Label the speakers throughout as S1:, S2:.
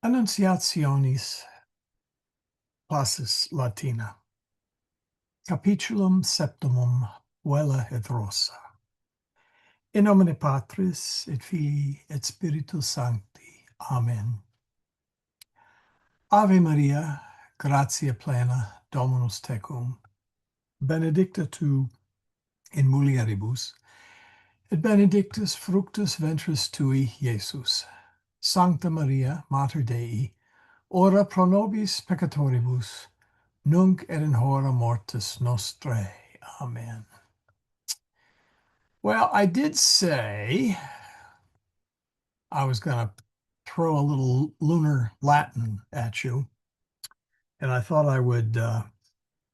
S1: Annunciationis classis Latina. Capitulum septimum PuellaEtRosa. In nomine Patris et Filii et Spiritus Sancti. Amen. Ave Maria, gratia plena, Dominus tecum, benedicta tu in mulieribus, et benedictus fructus ventris tui, Iesus. Sancta Maria, Mater Dei, ora pro nobis peccatoribus, nunc et in hora mortis nostrae. Amen. Well, I did say I was going to throw a little lunar Latin at you, and I thought I would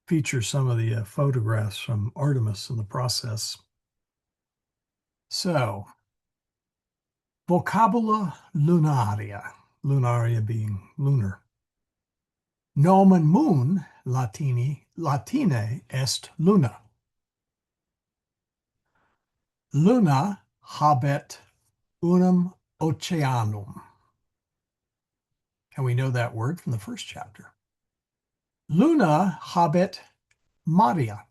S1: feature some of the photographs from Artemis in the process. So, vocabula lunaria, lunaria being lunar. Nomen moon Latine est luna. Luna habet unum oceanum. And we know that word from the first chapter. Luna habet Maria.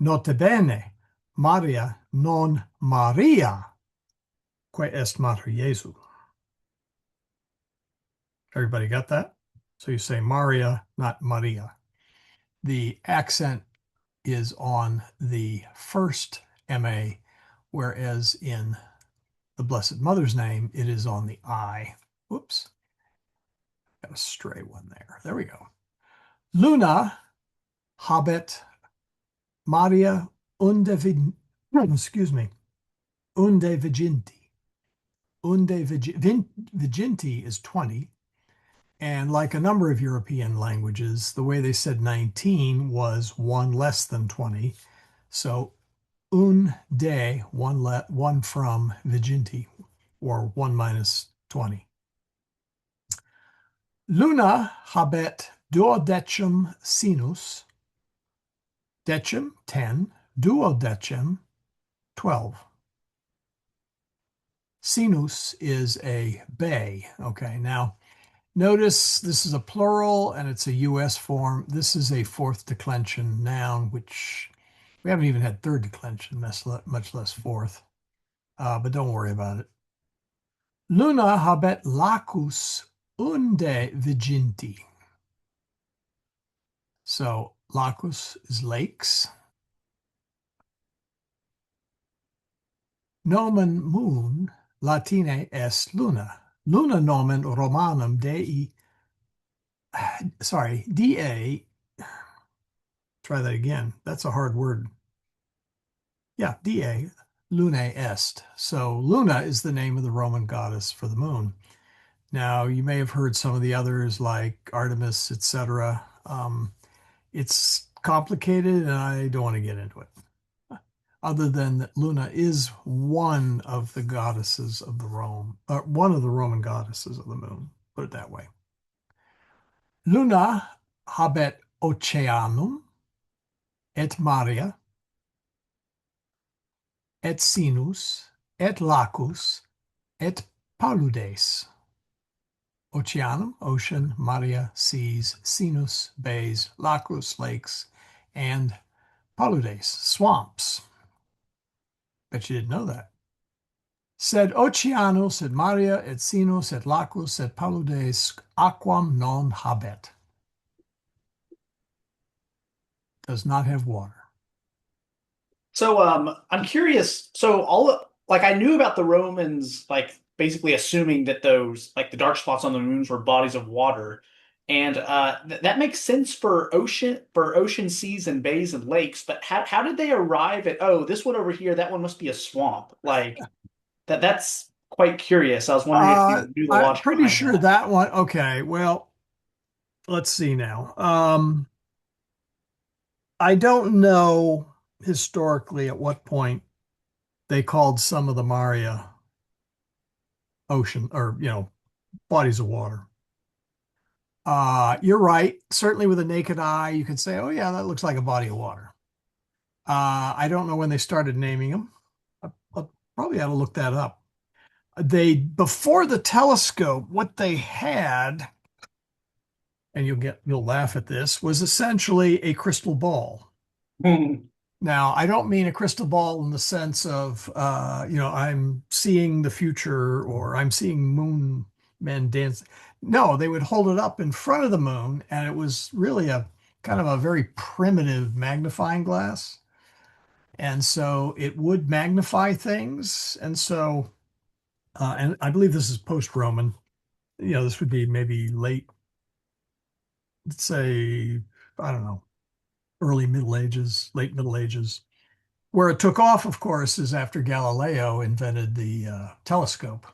S1: Notabene, Maria non Maria, quae est mater Jesu. Everybody got that? So you say Maria, not Maria. The accent is on the first MA, whereas in the Blessed Mother's name, it is on the I. Whoops. Got a stray one there. There we go. Luna habet Maria excuse me, unde viginti. Unde viginti is 20. And like a number of European languages, the way they said 19 was one less than 20. So un de, one from viginti, or 1 minus 20. Luna habet duodecim sinus. Decim, 10. Duodecim, 12. Sinus is a bay. Okay, now notice this is a plural and it's a US form. This is a fourth declension noun, which we haven't even had third declension, much less fourth. But don't worry about it. Luna habet lacus unde viginti. So lacus is lakes. Nomen moon Latine est luna. Luna nomen Romanum Dei, sorry, Da, try that again. That's a hard word. Yeah, Da, Lunae est. So Luna is the name of the Roman goddess for the moon. Now, you may have heard some of the others like Artemis, etc. It's complicated and I don't want to get into it. Other than that Luna is one of the goddesses of the one of the Roman goddesses of the moon, put it that way. Luna habet oceanum et Maria et sinus et lacus et paludes. Oceanum, ocean, Maria, seas, sinus, bays, lacus, lakes, and paludes, swamps. Bet you didn't know that. Sed oceanus et Maria et sinus et lacus et paludes aquam non habet. Does not have water.
S2: So I'm curious. So I knew about the Romans basically assuming that those the dark spots on the moons were bodies of water, and that makes sense for ocean seas and bays and lakes. But how did they arrive at this one over here? That one must be a swamp. That's quite curious. I was wondering if you knew the
S1: I'm
S2: logic
S1: pretty
S2: behind
S1: sure
S2: that.
S1: that one. Okay, well, let's see now. I don't know historically at what point they called some of the Maria ocean or, bodies of water. You're right. Certainly with a naked eye, you could say, oh, yeah, that looks like a body of water. I don't know when they started naming them. I'll probably have to look that up. They, before the telescope, what they had, and you'll laugh at this, was essentially a crystal ball. Now, I don't mean a crystal ball in the sense of, I'm seeing the future or I'm seeing moon men dance. No, they would hold it up in front of the moon, and it was really a kind of a very primitive magnifying glass. And so it would magnify things. And I believe this is post-Roman. This would be maybe late, let's say, I don't know, early Middle Ages, late Middle Ages. Where it took off, of course, is after Galileo invented the telescope.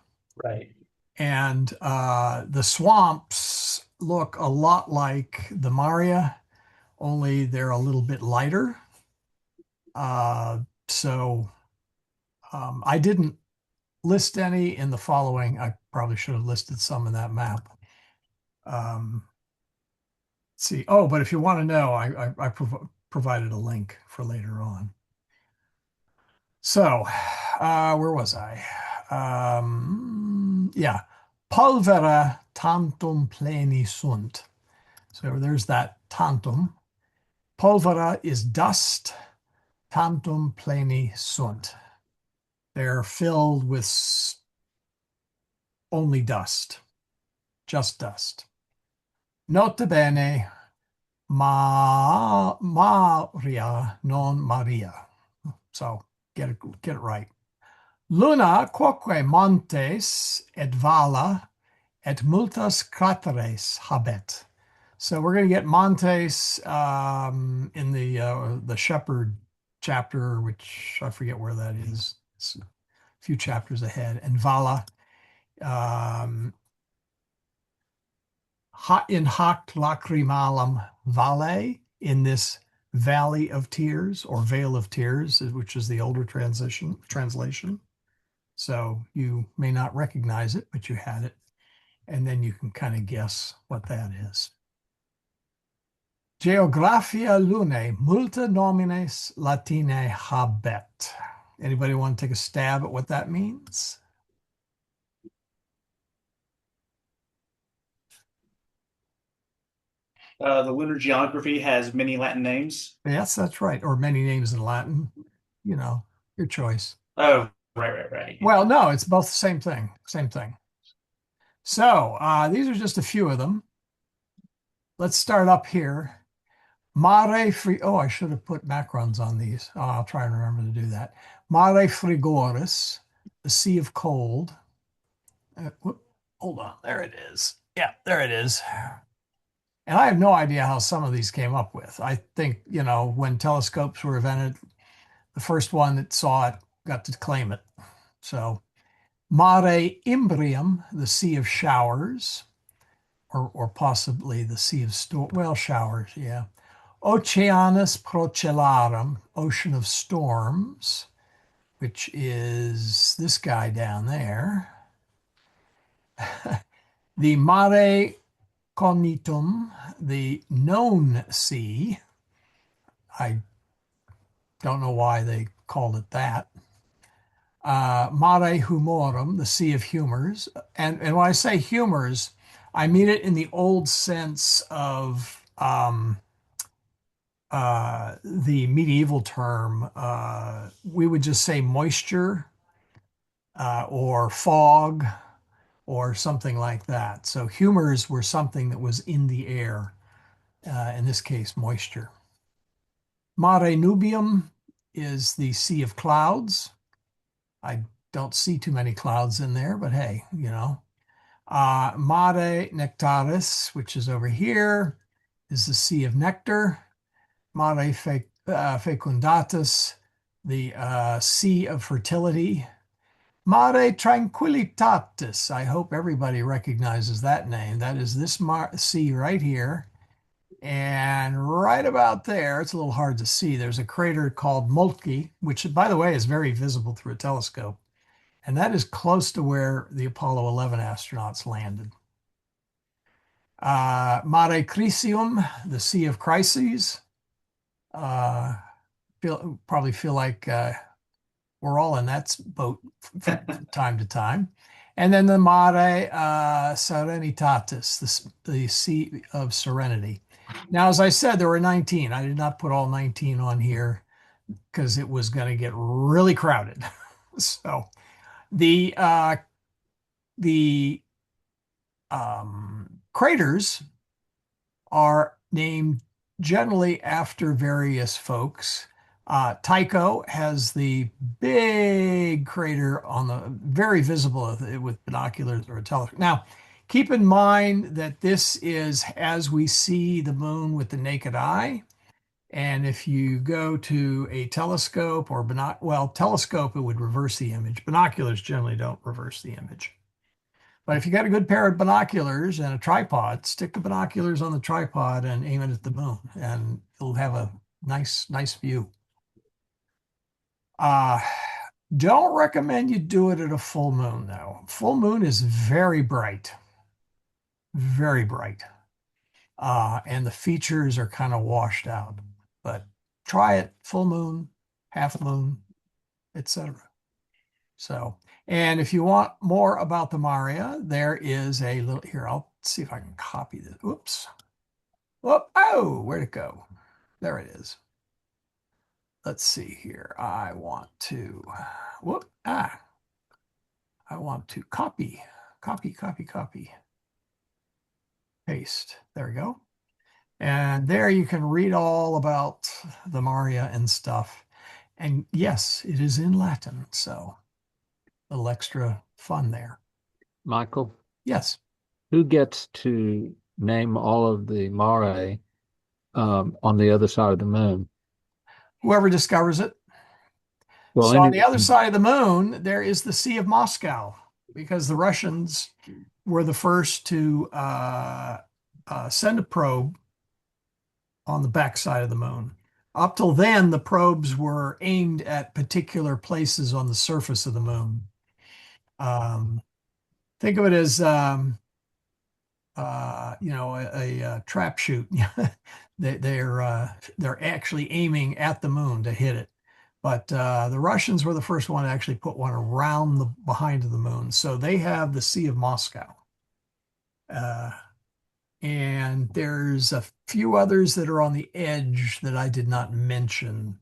S2: Right.
S1: And the swamps look a lot like the Maria, only they're a little bit lighter. So I didn't list any in the following. I probably should have listed some in that map. Um, let's see. Oh, but if you want to know, I provided a link for later on. So, where was I? Yeah, pulvera tantum pleni sunt. So there's that tantum. Pulvera is dust, tantum pleni sunt. They're filled with only dust, just dust. Nota bene, Maria, non Maria. So get it right. Luna quoque montes et vala et multas crateres habet. So we're going to get montes in the shepherd chapter, which I forget where that is. It's a few chapters ahead, and vala um, in hoc lacrimalum vale, in this valley of tears or vale of tears, which is the older translation. So you may not recognize it, but you had it. And then you can kind of guess what that is. Geographia Lunae, multa nomines Latinae habet. Anybody want to take a stab at what that means?
S2: The lunar geography has many Latin names.
S1: Yes, that's right. Or many names in Latin. You know, your choice.
S2: Oh, right.
S1: Well, no, it's both the same thing. Same thing. So these are just a few of them. Let's start up here. Mare free. Oh, I should have put macrons on these. Oh, I'll try and remember to do that. Mare frigoris, the sea of cold. Hold on, there it is. Yeah, there it is. And I have no idea how some of these came up with. I think, when telescopes were invented, the first one that saw it got to claim it. So, Mare Imbrium, the sea of showers, or possibly the sea of storm. Well, showers, yeah. Oceanus Procellarum, ocean of storms, which is this guy down there. The Mare Cognitum, the known sea. I don't know why they called it that. Mare Humorum, the sea of humors. And when I say humors, I mean it in the old sense of the medieval term. We would just say moisture or fog or something like that. So humors were something that was in the air, in this case, moisture. Mare Nubium is the sea of clouds. I don't see too many clouds in there, but hey, Mare Nectaris, which is over here, is the sea of nectar. Mare Fecundatus, the sea of fertility. Mare Tranquillitatis. I hope everybody recognizes that name. That is this sea right here. And right about there, it's a little hard to see. There's a crater called Moltke, which, by the way, is very visible through a telescope. And that is close to where the Apollo 11 astronauts landed. Mare Crisium, the Sea of Crises. Probably feel like we're all in that boat from time to time. And then the Mare Serenitatis, the Sea of Serenity. Now, as I said, there were 19. I did not put all 19 on here because it was going to get really crowded. So the uh, the craters are named generally after various folks. Tycho has the big crater on the very visible with binoculars or a telescope. Now, keep in mind that this is as we see the moon with the naked eye. And if you go to a telescope or well, telescope, it would reverse the image. Binoculars generally don't reverse the image. But if you got a good pair of binoculars and a tripod, stick the binoculars on the tripod and aim it at the moon, and you'll have a nice view. Uh, don't recommend you do it at a full moon, though. Full moon is very bright, very bright. And the features are kind of washed out. But try it full moon, half moon, etc. So, and if you want more about the Maria, there is a little here. I'll see if I can copy this. Oops. Oh, where'd it go? There it is. Let's see here. I want to, whoop, I want to copy, paste. There we go. And there you can read all about the Maria and stuff. And yes, it is in Latin, so a little extra fun there.
S3: Michael,
S1: Yes.
S3: who gets to name all of the mare on the other side of the moon?
S1: Whoever discovers it.
S3: Well,
S1: So on
S3: any,
S1: the other side of the moon, there is the Sea of Moscow, because the Russians were the first to send a probe on the backside of the moon. Up till then, the probes were aimed at particular places on the surface of the moon. Um, think of it as a trap shoot. They're actually aiming at the moon to hit it. But the Russians were the first one to actually put one around the behind of the moon. So they have the Sea of Moscow. Uh, and there's a few others that are on the edge that I did not mention.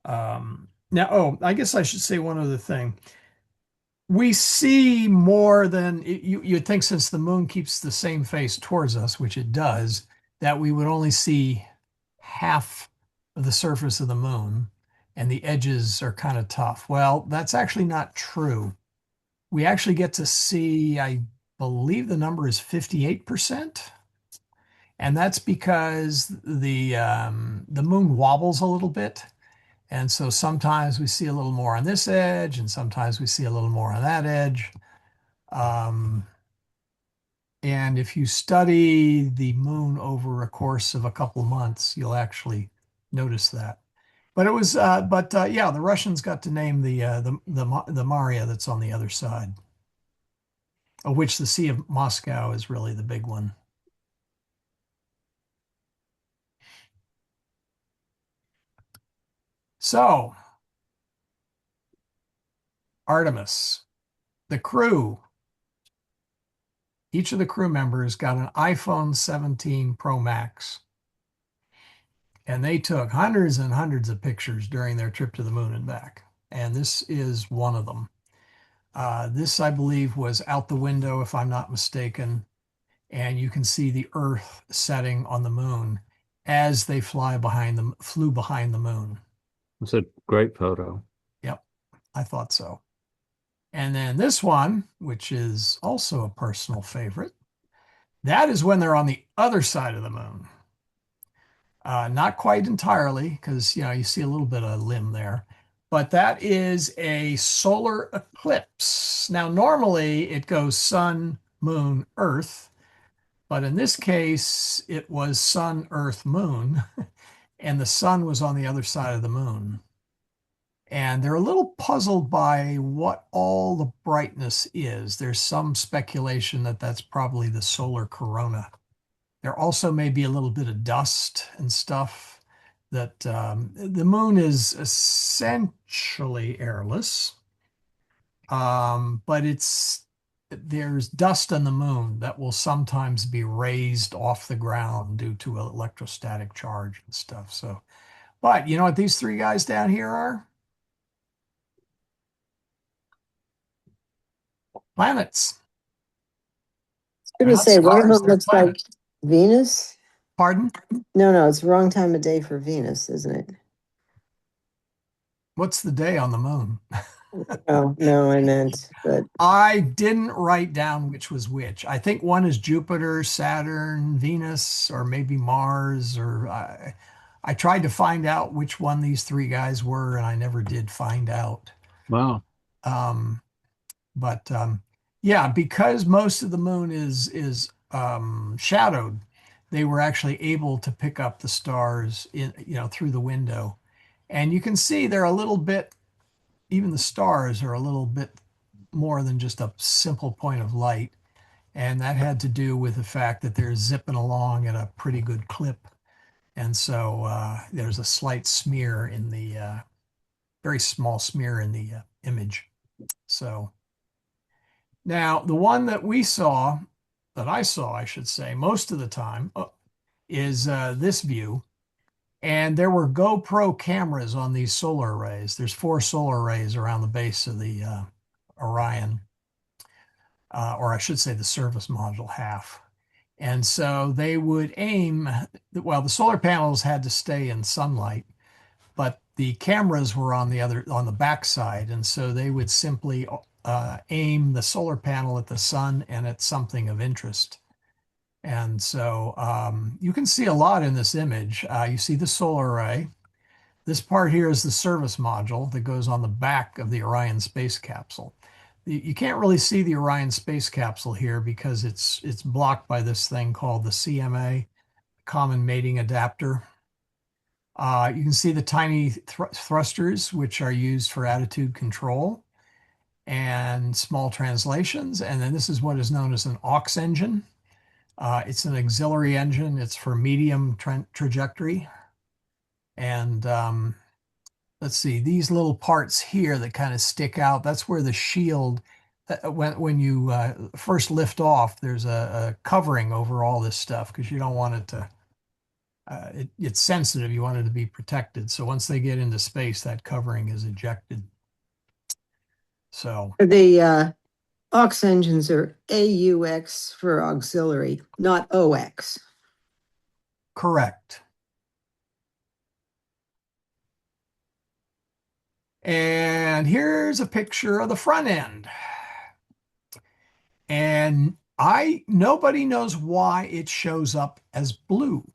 S1: I guess I should say one other thing. We see more than you'd think, since the moon keeps the same face towards us, which it does, that we would only see half of the surface of the moon and the edges are kind of tough. Well, that's actually not true. We actually get to see, I believe the number is 58%. And that's because the moon wobbles a little bit. And so sometimes we see a little more on this edge, and sometimes we see a little more on that edge. Um, and if you study the moon over a course of a couple of months, you'll actually notice that. But yeah, the Russians got to name the Maria that's on the other side, of which the Sea of Moscow is really the big one. So, Artemis, the crew, each of the crew members got an iPhone 17 Pro Max, and they took hundreds and hundreds of pictures during their trip to the moon and back. And this is one of them. This, I believe, was out the window, if I'm not mistaken, and you can see the Earth setting on the moon as they flew behind the moon.
S3: it's a great photo.
S1: Yep, I thought so. And then this one, which is also a personal favorite, that is when they're on the other side of the moon. Not quite entirely, because you see a little bit of limb there, but that is a solar eclipse. Now, normally it goes sun, moon, earth, but in this case, it was sun, earth, moon, and the sun was on the other side of the moon. And they're a little puzzled by what all the brightness is. There's some speculation that that's probably the solar corona. There also may be a little bit of dust and stuff. That the moon is essentially airless, but it's there's dust on the moon that will sometimes be raised off the ground due to electrostatic charge and stuff. So, but you know what these three guys down here are? Planets.
S4: I
S1: They're
S4: was
S1: not
S4: gonna say one of
S1: stars,
S4: them
S1: they're
S4: looks like
S1: planets.
S4: Venus.
S1: Pardon?
S4: No, it's the wrong time of day for Venus, isn't it?
S1: What's the day on the moon?
S4: Oh, no, I meant, but
S1: I didn't write down which was which. I think one is Jupiter, Saturn, Venus, or maybe Mars, or I tried to find out which one these three guys were, and I never did find out.
S3: Wow.
S1: Um, but yeah, because most of the moon is shadowed, they were actually able to pick up the stars through the window, and you can see they're a little bit. Even the stars are a little bit more than just a simple point of light. And that had to do with the fact that they're zipping along at a pretty good clip. And so there's a slight smear in the, very small smear in the image. So now the one that we saw, that I saw, I should say, most of the time is this view. And there were GoPro cameras on these solar arrays. There's 4 solar arrays around the base of the Orion, or I should say the service module half. And so they would aim, well, the solar panels had to stay in sunlight, but the cameras were on the back side. And so they would simply aim the solar panel at the sun and at something of interest. And so you can see a lot in this image. You see the solar array. This part here is the service module that goes on the back of the Orion space capsule. You can't really see the Orion space capsule here because it's blocked by this thing called the CMA, Common Mating Adapter. You can see the tiny thrusters, which are used for attitude control and small translations. And then this is what is known as an aux engine. It's an auxiliary engine. It's for medium trajectory. And let's see, these little parts here that kind of stick out, that's where the shield, when you first lift off, there's a covering over all this stuff because you don't want it to, it's sensitive. You want it to be protected. So once they get into space, that covering is ejected. So
S4: the aux engines are AUX for auxiliary, not OX.
S1: correct. And here's a picture of the front end. And nobody knows why it shows up as blue.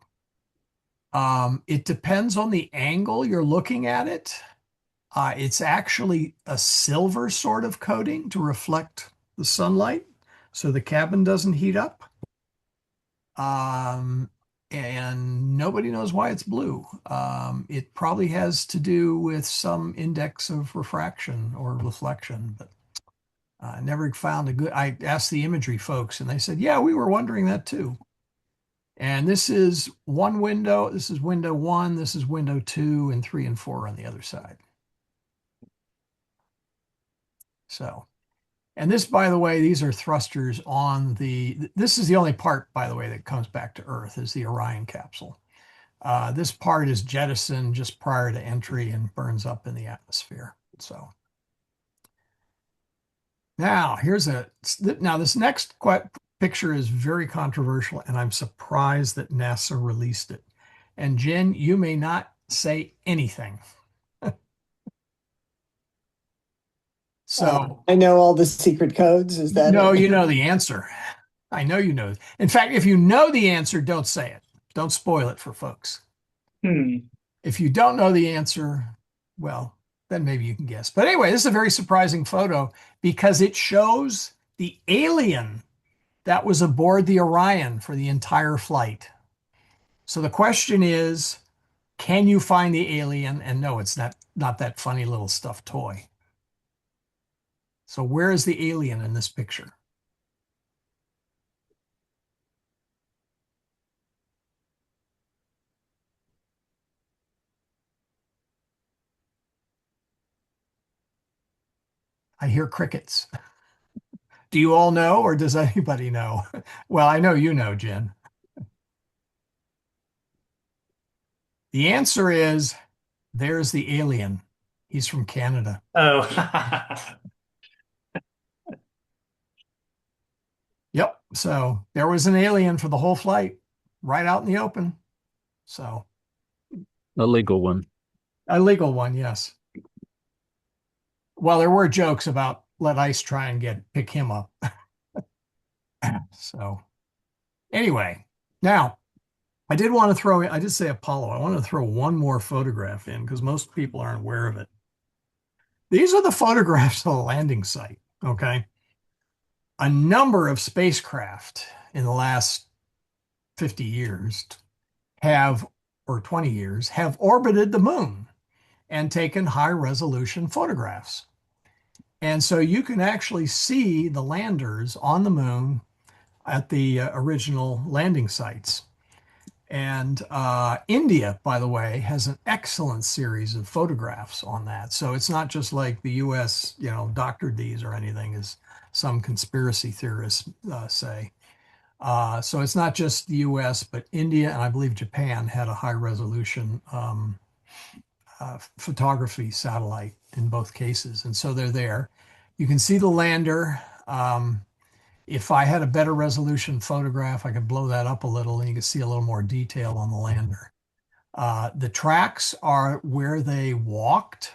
S1: It depends on the angle you're looking at it. It's actually a silver sort of coating to reflect the sunlight so the cabin doesn't heat up. And nobody knows why it's blue. It probably has to do with some index of refraction or reflection, but I never found a good. I asked the imagery folks, and they said, "Yeah, we were wondering that too." And this is one window. This is window 1. This is window 2, and 3 and 4 on the other side. So, and this, by the way, these are thrusters on this is the only part, by the way, that comes back to Earth is the Orion capsule. This part is jettisoned just prior to entry and burns up in the atmosphere. So now this next picture is very controversial, and I'm surprised that NASA released it. And Jen, you may not say anything. So
S4: I know all the secret codes. Is that
S1: no,
S4: it?
S1: you know the answer. I know you know. In fact, if you know the answer, don't say it. Don't spoil it for folks. If you don't know the answer, well, then maybe you can guess. But anyway, this is a very surprising photo because it shows the alien that was aboard the Orion for the entire flight. So the question is, can you find the alien? And no, it's not that funny little stuffed toy. So where is the alien in this picture? I hear crickets. Do you all know, or does anybody know? Well, I know you know, Jen. The answer is there's the alien. He's from Canada.
S2: Oh.
S1: Yep. So there was an alien for the whole flight, right out in the open. So
S3: A legal one.
S1: a legal one, yes. Well, there were jokes about let ICE try and pick him up. So anyway, now I did say Apollo. I want to throw one more photograph in because most people aren't aware of it. These are the photographs of the landing site. Okay. A number of spacecraft in the last 50 years have, or 20 years, have orbited the moon and taken high resolution photographs. And so you can actually see the landers on the moon at the original landing sites. And India, by the way, has an excellent series of photographs on that. So it's not just like the US, doctored these or anything, as some conspiracy theorists say. So it's not just the US, but India and I believe Japan had a high resolution photography satellite in both cases. And so they're there. You can see the lander. If I had a better resolution photograph, I could blow that up a little and you can see a little more detail on the lander. The tracks are where they walked.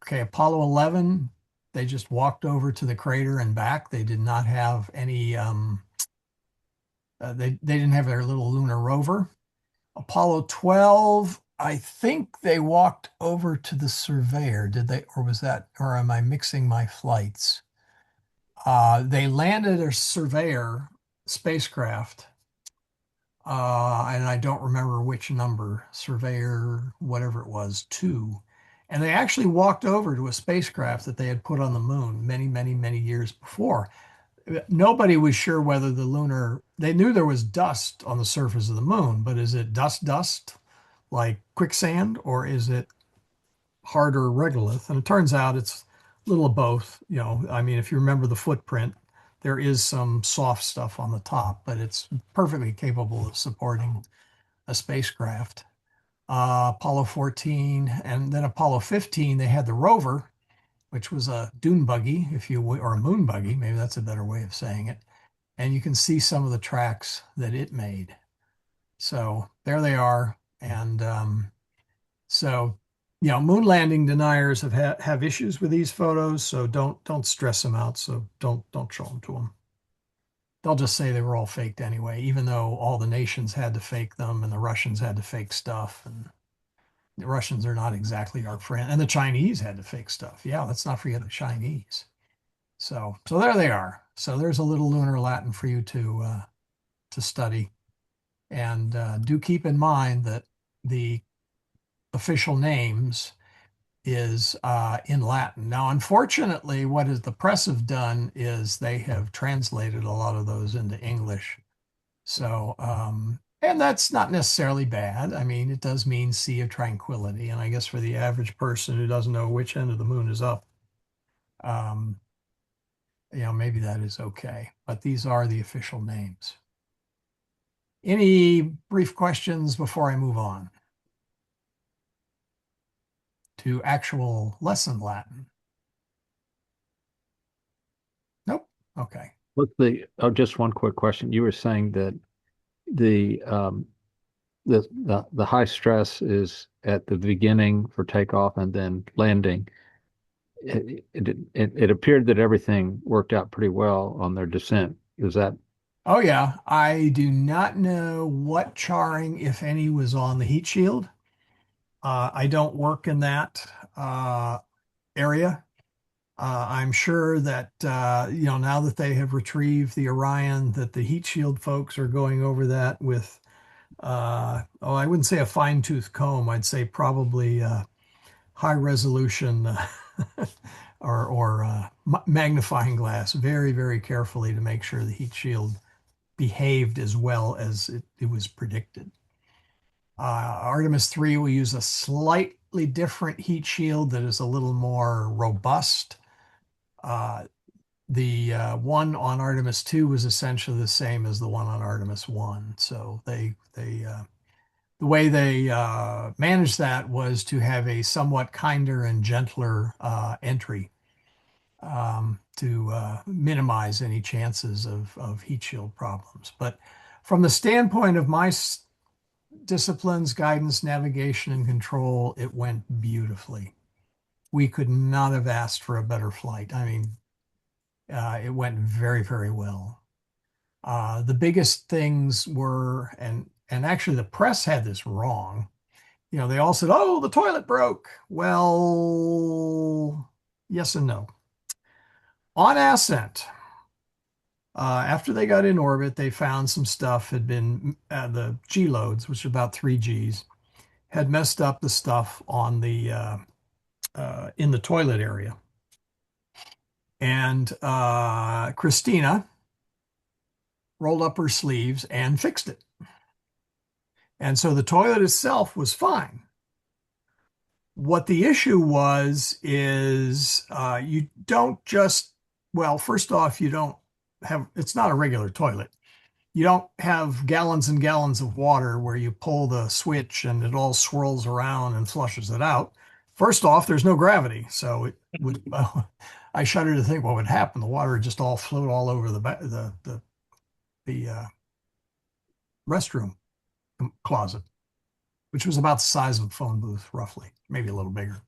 S1: Okay, Apollo 11, they just walked over to the crater and back. They did not have any, they didn't have their little lunar rover. Apollo 12, I think they walked over to the surveyor. Did they, or am I mixing my flights? They landed a surveyor spacecraft, and I don't remember which number, surveyor, whatever it was, 2. And they actually walked over to a spacecraft that they had put on the moon many, many, many years before. Nobody was sure whether they knew there was dust on the surface of the moon, but is it dust like quicksand, or is it harder regolith? And it turns out it's a little of both. I mean, if you remember the footprint, there is some soft stuff on the top, but it's perfectly capable of supporting a spacecraft. Apollo 14 and then Apollo 15, they had the rover, which was a dune buggy, if you will, or a moon buggy. Maybe that's a better way of saying it. And you can see some of the tracks that it made. So there they are. And so, moon landing deniers have issues with these photos. So don't stress them out. So don't show them to them. They'll just say they were all faked anyway, even though all the nations had to fake them and the Russians had to fake stuff. And the Russians are not exactly our friend. And the Chinese had to fake stuff. Yeah, let's not forget the Chinese. So there they are. So there's a little lunar Latin for you to study. And do keep in mind that the official names is in Latin. Now, unfortunately, what is the press have done is they have translated a lot of those into English. So, and that's not necessarily bad. I mean, it does mean Sea of Tranquility. And I guess for the average person who doesn't know which end of the moon is up, um, maybe that is okay. But these are the official names. Any brief questions before I move on to actual lesson Latin? Nope. Okay.
S3: Just one quick question. You were saying that the high stress is at the beginning for takeoff and then landing. It appeared that everything worked out pretty well on their descent. Is that?
S1: Oh yeah. I do not know what charring, if any, was on the heat shield. I don't work in that area. I'm sure that now that they have retrieved the Orion, that the heat shield folks are going over that with I wouldn't say a fine-tooth comb. I'd say probably high resolution or magnifying glass, very, very carefully to make sure the heat shield behaved as well as it was predicted. Artemis 3 will use a slightly different heat shield that is a little more robust. The one on Artemis 2 was essentially the same as the one on Artemis 1. So the way they managed that was to have a somewhat kinder and gentler entry to minimize any chances of heat shield problems. But from the standpoint of my disciplines, guidance, navigation, and control, it went beautifully. We could not have asked for a better flight. I mean, it went very, very well. The biggest things were, and actually the press had this wrong. You know, they all said, "Oh, the toilet broke." Well, yes and no. On ascent, after they got in orbit, they found some stuff had been the G loads, which are about 3 Gs, had messed up the stuff on the in the toilet area. And Christina rolled up her sleeves and fixed it. And so the toilet itself was fine. What the issue was is you don't just, well, first off, you don't have, it's not a regular toilet. You don't have gallons and gallons of water where you pull the switch and it all swirls around and flushes it out. First off, there's no gravity. So it would, I shudder to think what would happen. The water would just all float all over the restroom closet, which was about the size of a phone booth, roughly, maybe a little bigger.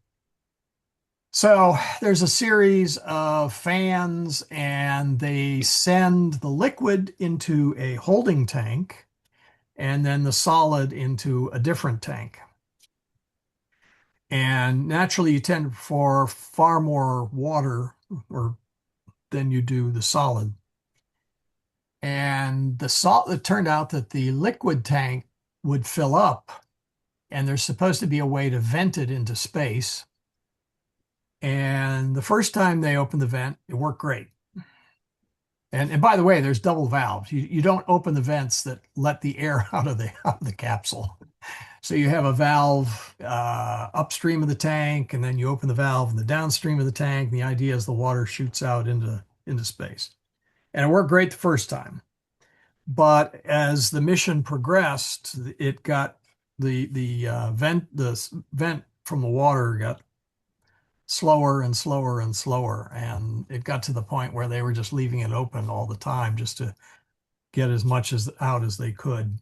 S1: So there's a series of fans, and they send the liquid into a holding tank and then the solid into a different tank. And naturally, you tend for far more water or than you do the solid. And the salt, it turned out that the liquid tank would fill up, and there's supposed to be a way to vent it into space. And the first time they opened the vent, it worked great. And by the way, there's double valves. You don't open the vents that let the air out of the capsule. So you have a valve upstream of the tank, and then you open the valve in the downstream of the tank. And the idea is the water shoots out into space. And it worked great the first time. But as the mission progressed, it got the vent from the water got slower and slower and slower, and it got to the point where they were just leaving it open all the time just to get as much as out as they could.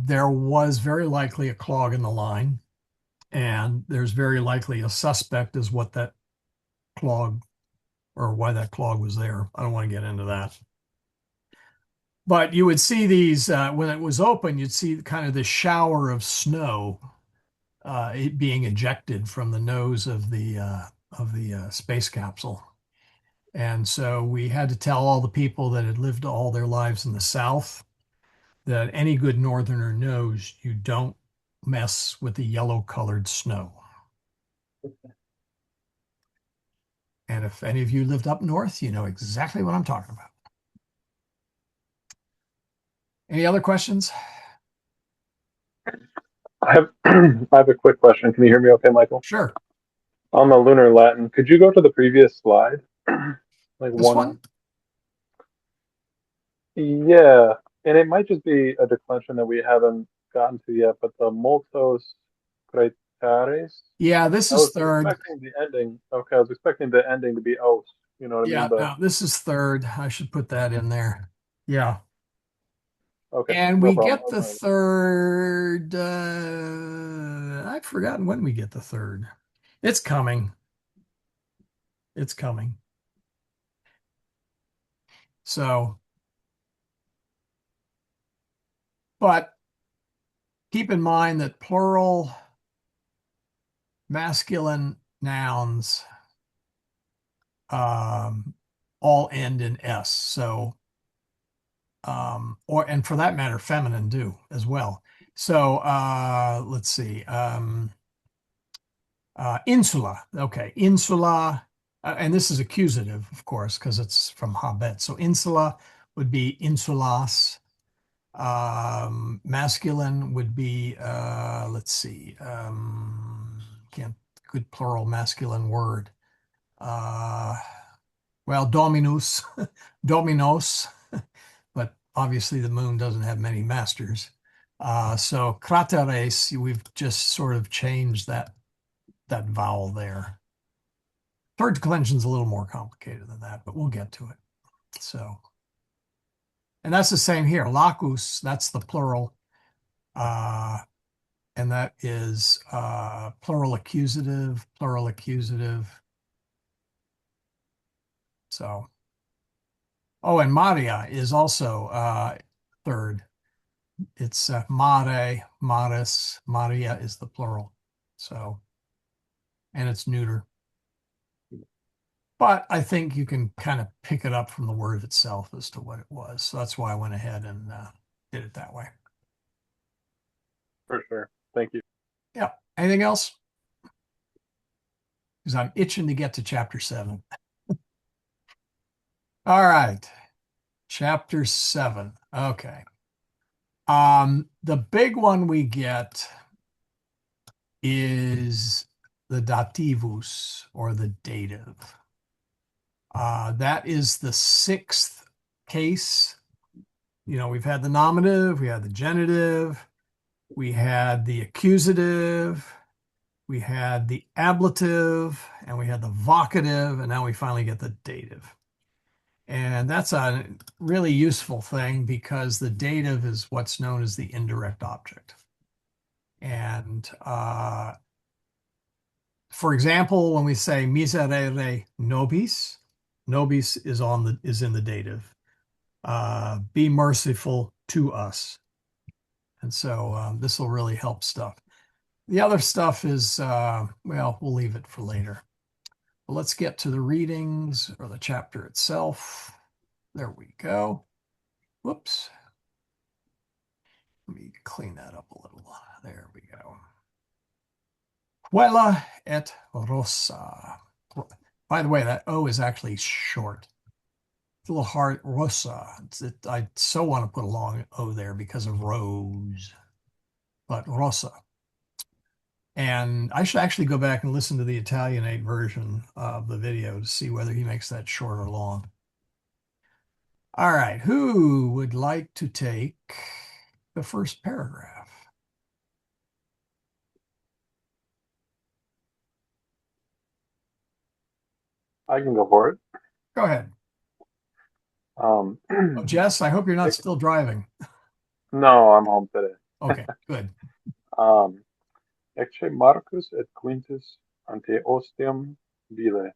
S1: There was very likely a clog in the line, and there's very likely a suspect as what that clog or why that clog was there. I don't want to get into that. But you would see these when it was open, you'd see kind of this shower of snow it being ejected from the nose of the space capsule. And so we had to tell all the people that had lived all their lives in the South that any good Northerner knows you don't mess with the yellow colored snow. And if any of you lived up north, you know exactly what I'm talking about. Any other questions?
S5: I have I have a quick question. Can you hear me okay, Michael?
S1: Sure.
S5: On the lunar Latin, could you go to the previous slide? Like
S1: This one?
S5: Yeah, and it might just be a declension that we haven't gotten to yet, but the multos praetares.
S1: Yeah, this
S5: I
S1: is
S5: was
S1: third.
S5: expecting the ending. Okay, I was expecting the ending to be os. You know what I
S1: Yeah,
S5: mean? But
S1: no, this is third. I should put that in there. Yeah.
S5: okay,
S1: And
S5: no
S1: we
S5: problem.
S1: get the third. I've forgotten when we get the third. It's coming. It's coming. So, but keep in mind that plural masculine nouns all end in S. So, and for that matter, feminine do as well. So, let's see. Insula. Okay. Insula. And this is accusative, of course, because it's from habet. So insula would be insulas. Masculine would be, let's see, can't, good plural masculine word. Well, Dominus, Dominos, but obviously the moon doesn't have many masters. So crateres, we've just sort of changed that vowel there. Third declension is a little more complicated than that, but we'll get to it. So, and that's the same here. Lacus, that's the plural. And that is plural accusative, plural accusative. So, oh, and Maria is also third. It's mare, maris, Maria is the plural. So, and it's neuter. But I think you can kind of pick it up from the word itself as to what it was. So that's why I went ahead and did it that way.
S5: For sure. Thank you.
S1: Yeah. Anything else? Because I'm itching to get to chapter 7. All right. Chapter 7. Okay. The big one we get is the dativus, or the dative. That is the 6th case. You know, we've had the nominative, we had the genitive, we had the accusative, we had the ablative, and we had the vocative, and now we finally get the dative. And that's a really useful thing because the dative is what's known as the indirect object. And for example, when we say miserere nobis, nobis is in the dative. Be merciful to us. And so this will really help stuff. The other stuff is, well, we'll leave it for later. But let's get to the readings or the chapter itself. There we go. Whoops. Let me clean that up a little. There we go. Puella et Rosa. By the way, that O is actually short. It's a little hard. Rosa. I so want to put a long O there because of rose. But Rosa. And I should actually go back and listen to the Italianate version of the video to see whether he makes that short or long. All right. Who would like to take the first paragraph?
S5: I can go for it.
S1: Go ahead.
S5: Um,
S1: Oh, Jess, I hope you're not still driving.
S5: no, I'm home today.
S1: Okay, good.
S5: Ecce Marcus et Quintus ante ostium bile.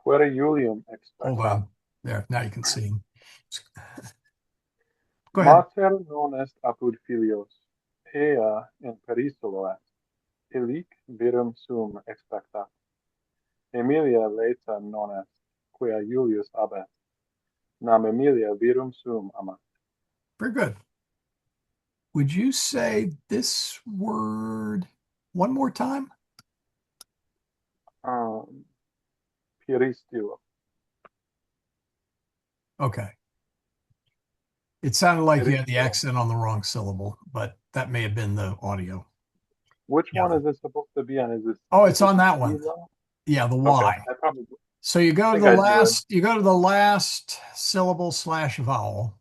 S5: Puera Julium
S1: Hold
S5: expectat.
S1: on. There, now you can see him. Go ahead.
S5: Mater non est apud filios, ea in peristolo est. Illic virum sum expectat. Emilia laeta non est, quia Julius abet. Nam Emilia virum sum amat.
S1: Very good. Would you say this word one more time?
S5: Peristilo.
S1: Okay. It sounded like you had the
S5: Peristilo.
S1: accent on the wrong syllable, but that may have been the audio.
S5: Which
S1: Yeah.
S5: one is this supposed to be on? Is this?
S1: Oh,
S5: is
S1: it's
S5: this
S1: on that one.
S5: Stilo?
S1: Yeah, the
S5: Okay,
S1: Y.
S5: I probably.
S1: So you go to
S5: think
S1: the
S5: I do it.
S1: last, you go to the last syllable / vowel,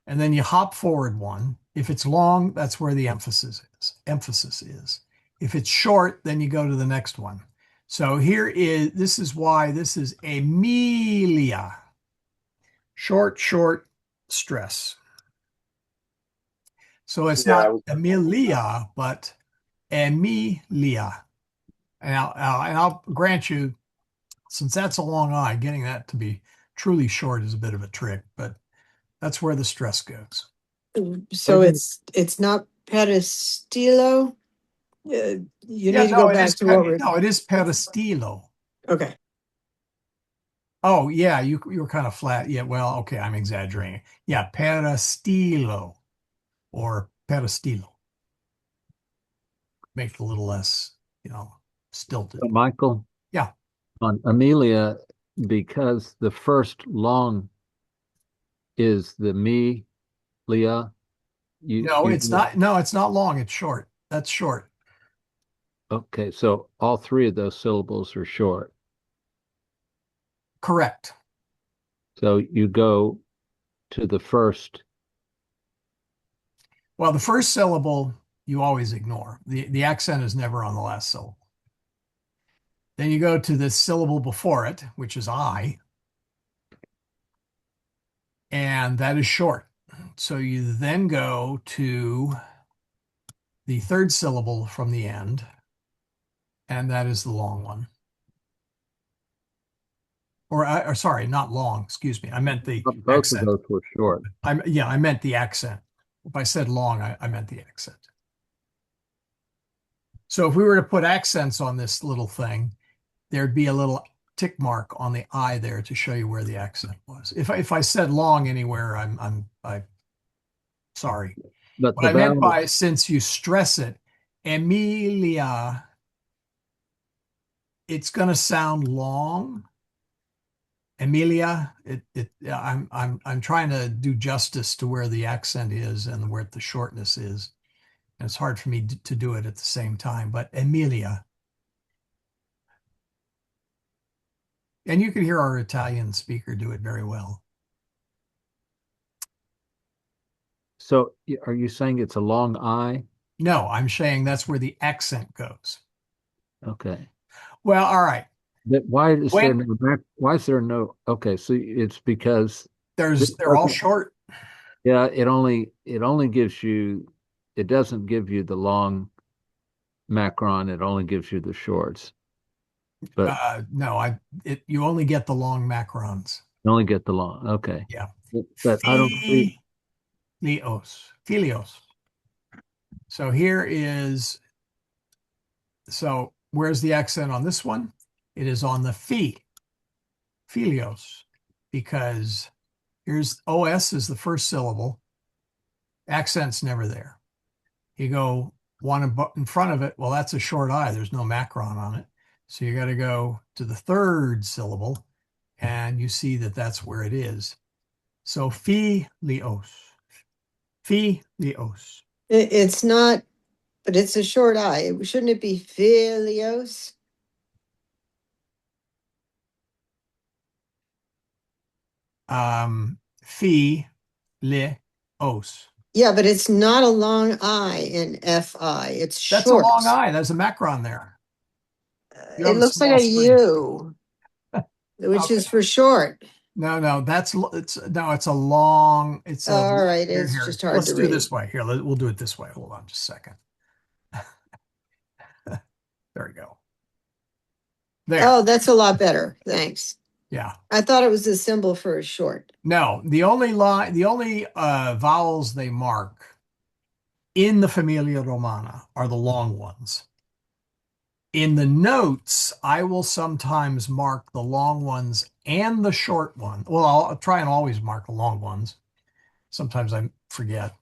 S1: and then you hop forward one. If it's long, that's where the emphasis is. If it's short, then you go to the next one. So this is why this is Emilia. Short stress. So it's
S5: Yeah, I
S1: not
S5: was.
S1: Emilia, but Emilia. And I'll grant you, since that's a long I, getting that to be truly short is a bit of a trick, but that's where the stress goes.
S4: So
S5: Maybe-
S4: it's not peristilo. You need to
S1: no,
S4: go back to what we're.
S1: no, it is peristilo.
S4: Okay.
S1: Oh, yeah, you were kind of flat. Yeah, well, okay, I'm exaggerating. Yeah, peristilo or peristilo. Make it a little less, stilted.
S3: So Michael?
S1: Yeah.
S3: On Amelia, because the first long is the me, Leah.
S1: No, it's not. No, it's not long. It's short. That's short.
S3: Okay, so all three of those syllables are short.
S1: Correct.
S3: So you go to the first.
S1: Well, the first syllable you always ignore. The accent is never on the last syllable. Then you go to the syllable before it, which is I, and that is short. So you then go to the third syllable from the end, and that is the long one. Or sorry, not long, excuse me. I meant the
S3: Both of
S1: accent.
S3: those were short.
S1: I meant the accent. If I said long, I meant the accent. So if we were to put accents on this little thing, there'd be a little tick mark on the I there to show you where the accent was. If I said long anywhere, I'm sorry.
S3: But
S1: What
S3: the
S1: I meant
S3: vowel,
S1: by, since you stress it, Emilia, it's going to sound long. Emilia, I'm trying to do justice to where the accent is and where the shortness is. And it's hard for me to do it at the same time, but Emilia. And you can hear our Italian speaker do it very well.
S3: so are you saying it's a long I?
S1: No, I'm saying that's where the accent goes.
S3: Okay.
S1: Well, all right.
S3: But
S1: When
S3: why is there no, okay, so it's because this
S1: they're all
S3: doesn't,
S1: short.
S3: yeah, it only gives you, it doesn't give you the long macron, it only gives you the shorts. But
S1: No, you only get the long macrons.
S3: you only get the long. Okay.
S1: Yeah.
S3: But I don't see.
S1: Filios. So here is, so where's the accent on this one? It is on the filios, because here's OS is the first syllable. Accent's never there. You go one in front of it. Well, that's a short I. There's no macron on it. So you got to go to the third syllable, and you see that that's where it is. So filios. Filios.
S4: It's not, but it's a short I. Shouldn't it be Filios?
S1: Filios.
S4: Yeah, but it's not a long I in FI. It's
S1: That's a
S4: short.
S1: long I. There's a macron there. You
S4: It
S1: have a
S4: looks like
S1: small
S4: a
S1: screen.
S4: U, which
S1: Okay.
S4: is for short.
S1: No, it's a long, it's a,
S4: All right,
S1: here,
S4: it's
S1: here.
S4: just hard
S1: Let's
S4: to
S1: do
S4: read.
S1: this way. Here, we'll do it this way. Hold on just a second. There we go. There.
S4: Oh, that's a lot better. Thanks.
S1: Yeah.
S4: I thought it was a symbol for a short.
S1: No, the only vowels they mark in the Familia Romana are the long ones. In the notes, I will sometimes mark the long ones and the short one. Well, I'll try and always mark the long ones. Sometimes I forget.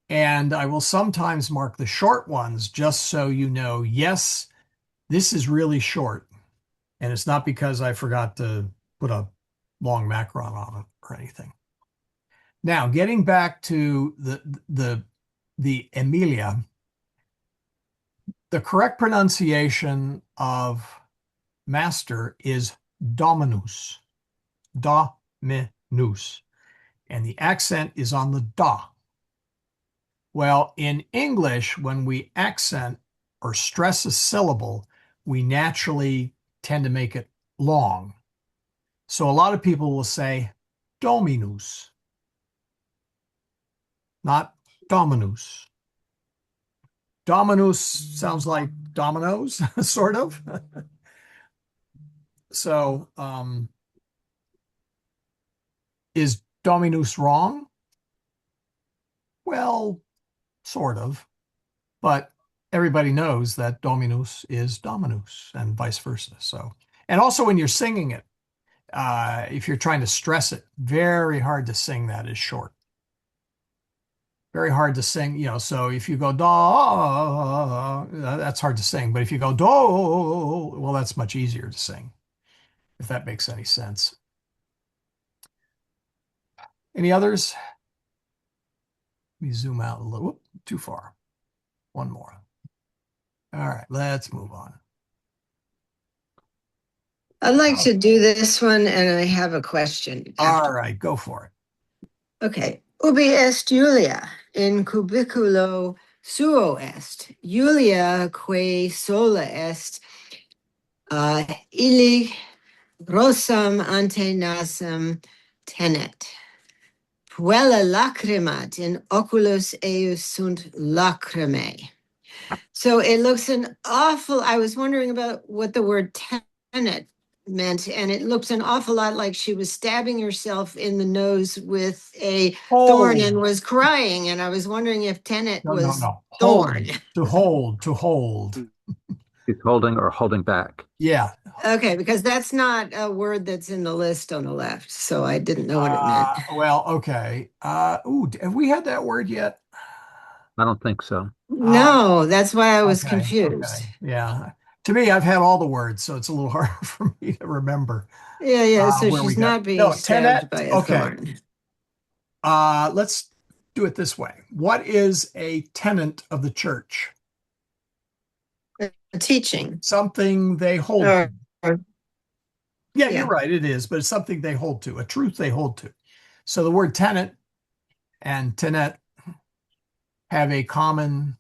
S1: And I will sometimes mark the short ones just so you know, yes, this is really short. And it's not because I forgot to put a long macron on it or anything. Now, getting back to the Emilia, the correct pronunciation of master is Dominus. Dominus. And the accent is on the da. Well, in English, when we accent or stress a syllable, we naturally tend to make it long. So a lot of people will say dominus, not dominus. Dominus sounds like dominoes, sort of. So is dominus wrong? Well, sort of. But everybody knows that dominus is dominus and vice versa. So, and also when you're singing it, if you're trying to stress it, very hard to sing that is short. Very hard to sing, so if you go do, that's hard to sing. But if you go do, well, that's much easier to sing, if that makes any sense. Any others? Let me zoom out a little. Whoop, too far. One more. All right, let's move on.
S4: I'd like to do this one, and I have a question
S1: All
S4: after.
S1: right, go for it.
S4: Okay. Ubi est Julia in cubiculo suo est. Julia que sola est illi rosam ante nasum tenet. Puella lacrimat in oculus eius sunt lacrimae. So it looks an awful, I was wondering about what the word tenet meant, and it looks an awful lot like she was stabbing herself in the nose with a thorn and was crying. And I was wondering if tenet
S1: No,
S4: was
S1: no.
S4: thorn.
S1: To hold.
S3: She's holding or holding back.
S1: Yeah.
S4: Okay, because that's not a word that's in the list on the left. So I didn't know what it meant.
S1: Well, okay. Have we had that word yet?
S3: I don't think so.
S4: No, that's why I was
S1: Okay,
S4: confused.
S1: okay. Yeah. To me, I've had all the words, so it's a little harder for me to remember.
S4: Yeah. So
S1: where we
S4: she's
S1: got-
S4: not being
S1: No,
S4: stabbed
S1: tenet.
S4: by a
S1: Okay.
S4: thorn.
S1: Let's do it this way. What is a tenant of the church?
S4: A teaching.
S1: Something they hold
S4: Or,
S1: to. Yeah,
S4: yeah.
S1: you're right. It is, but it's something they hold to, a truth they hold to. So the word tenant and tenet have a common,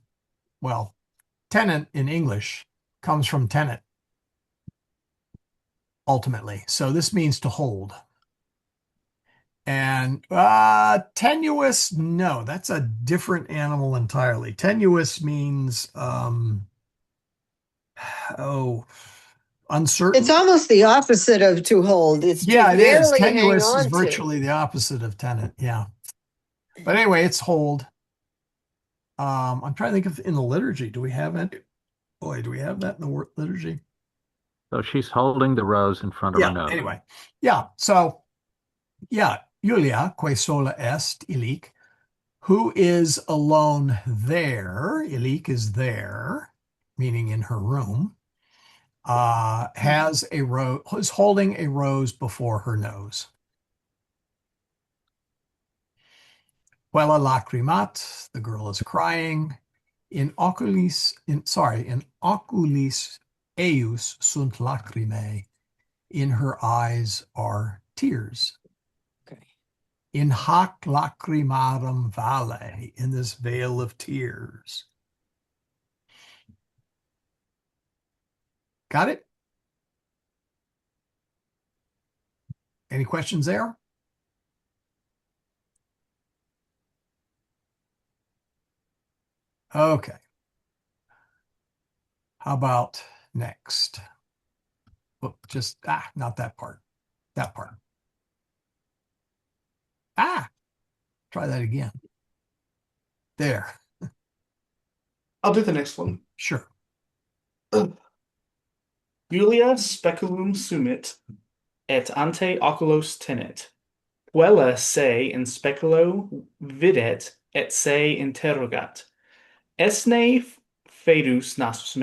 S1: well, tenant in English comes from tenet, ultimately. So this means to hold. And tenuous, no, that's a different animal entirely. Tenuous means uncertain.
S4: It's almost the opposite of to hold. It's
S1: Yeah,
S4: to
S1: it is.
S4: barely hang
S1: Tenuous is
S4: on to.
S1: virtually the opposite of tenant. Yeah. But anyway, it's hold. I'm trying to think of in the liturgy, do we have it? Boy, do we have that in the word liturgy?
S3: So she's holding the rose in front of her nose.
S1: Anyway. Yeah. So, yeah, Julia, que sola est, illic, who is alone there, illic is there, meaning in her room, has a rose, is holding a rose before her nose. Puella lacrimat, the girl is crying. In oculis eius sunt lacrimae, in her eyes are tears.
S4: Okay.
S1: In hac lacrimarum vale, in this vale of tears. Got it? Any questions there? Okay. How about next? Not that part. That part. Try that again. There.
S2: I'll do the next one.
S1: Sure.
S2: Julia speculum sumit, et ante oculos tenet. Puella se in speculo videt, et se interrogat. Esne fedus nasus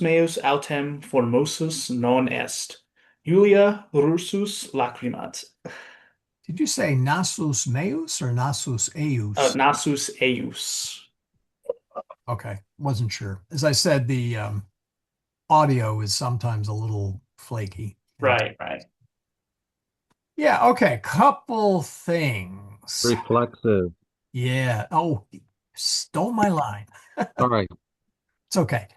S2: meus autem formosus non est. Julia rursus lacrimat.
S1: Did you say nasus meus or nasus eius?
S2: Nasus eius.
S1: Okay, wasn't sure. As I said, the audio is sometimes a little flaky.
S2: Right.
S1: Yeah, okay. Couple things.
S3: Reflexive.
S1: Yeah. Oh, stole my line.
S3: All right.
S1: It's okay.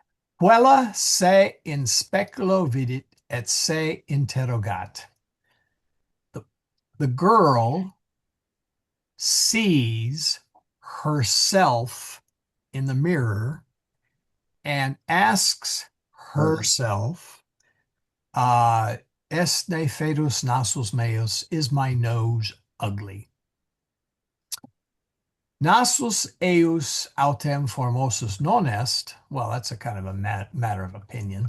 S1: Puella se in speculo vidit et se interrogat. The girl sees herself in the mirror and asks herself, Esne fedus nasus meus, is my nose ugly? Nasus eius autem formosus non est. Well, that's a kind of a matter of opinion.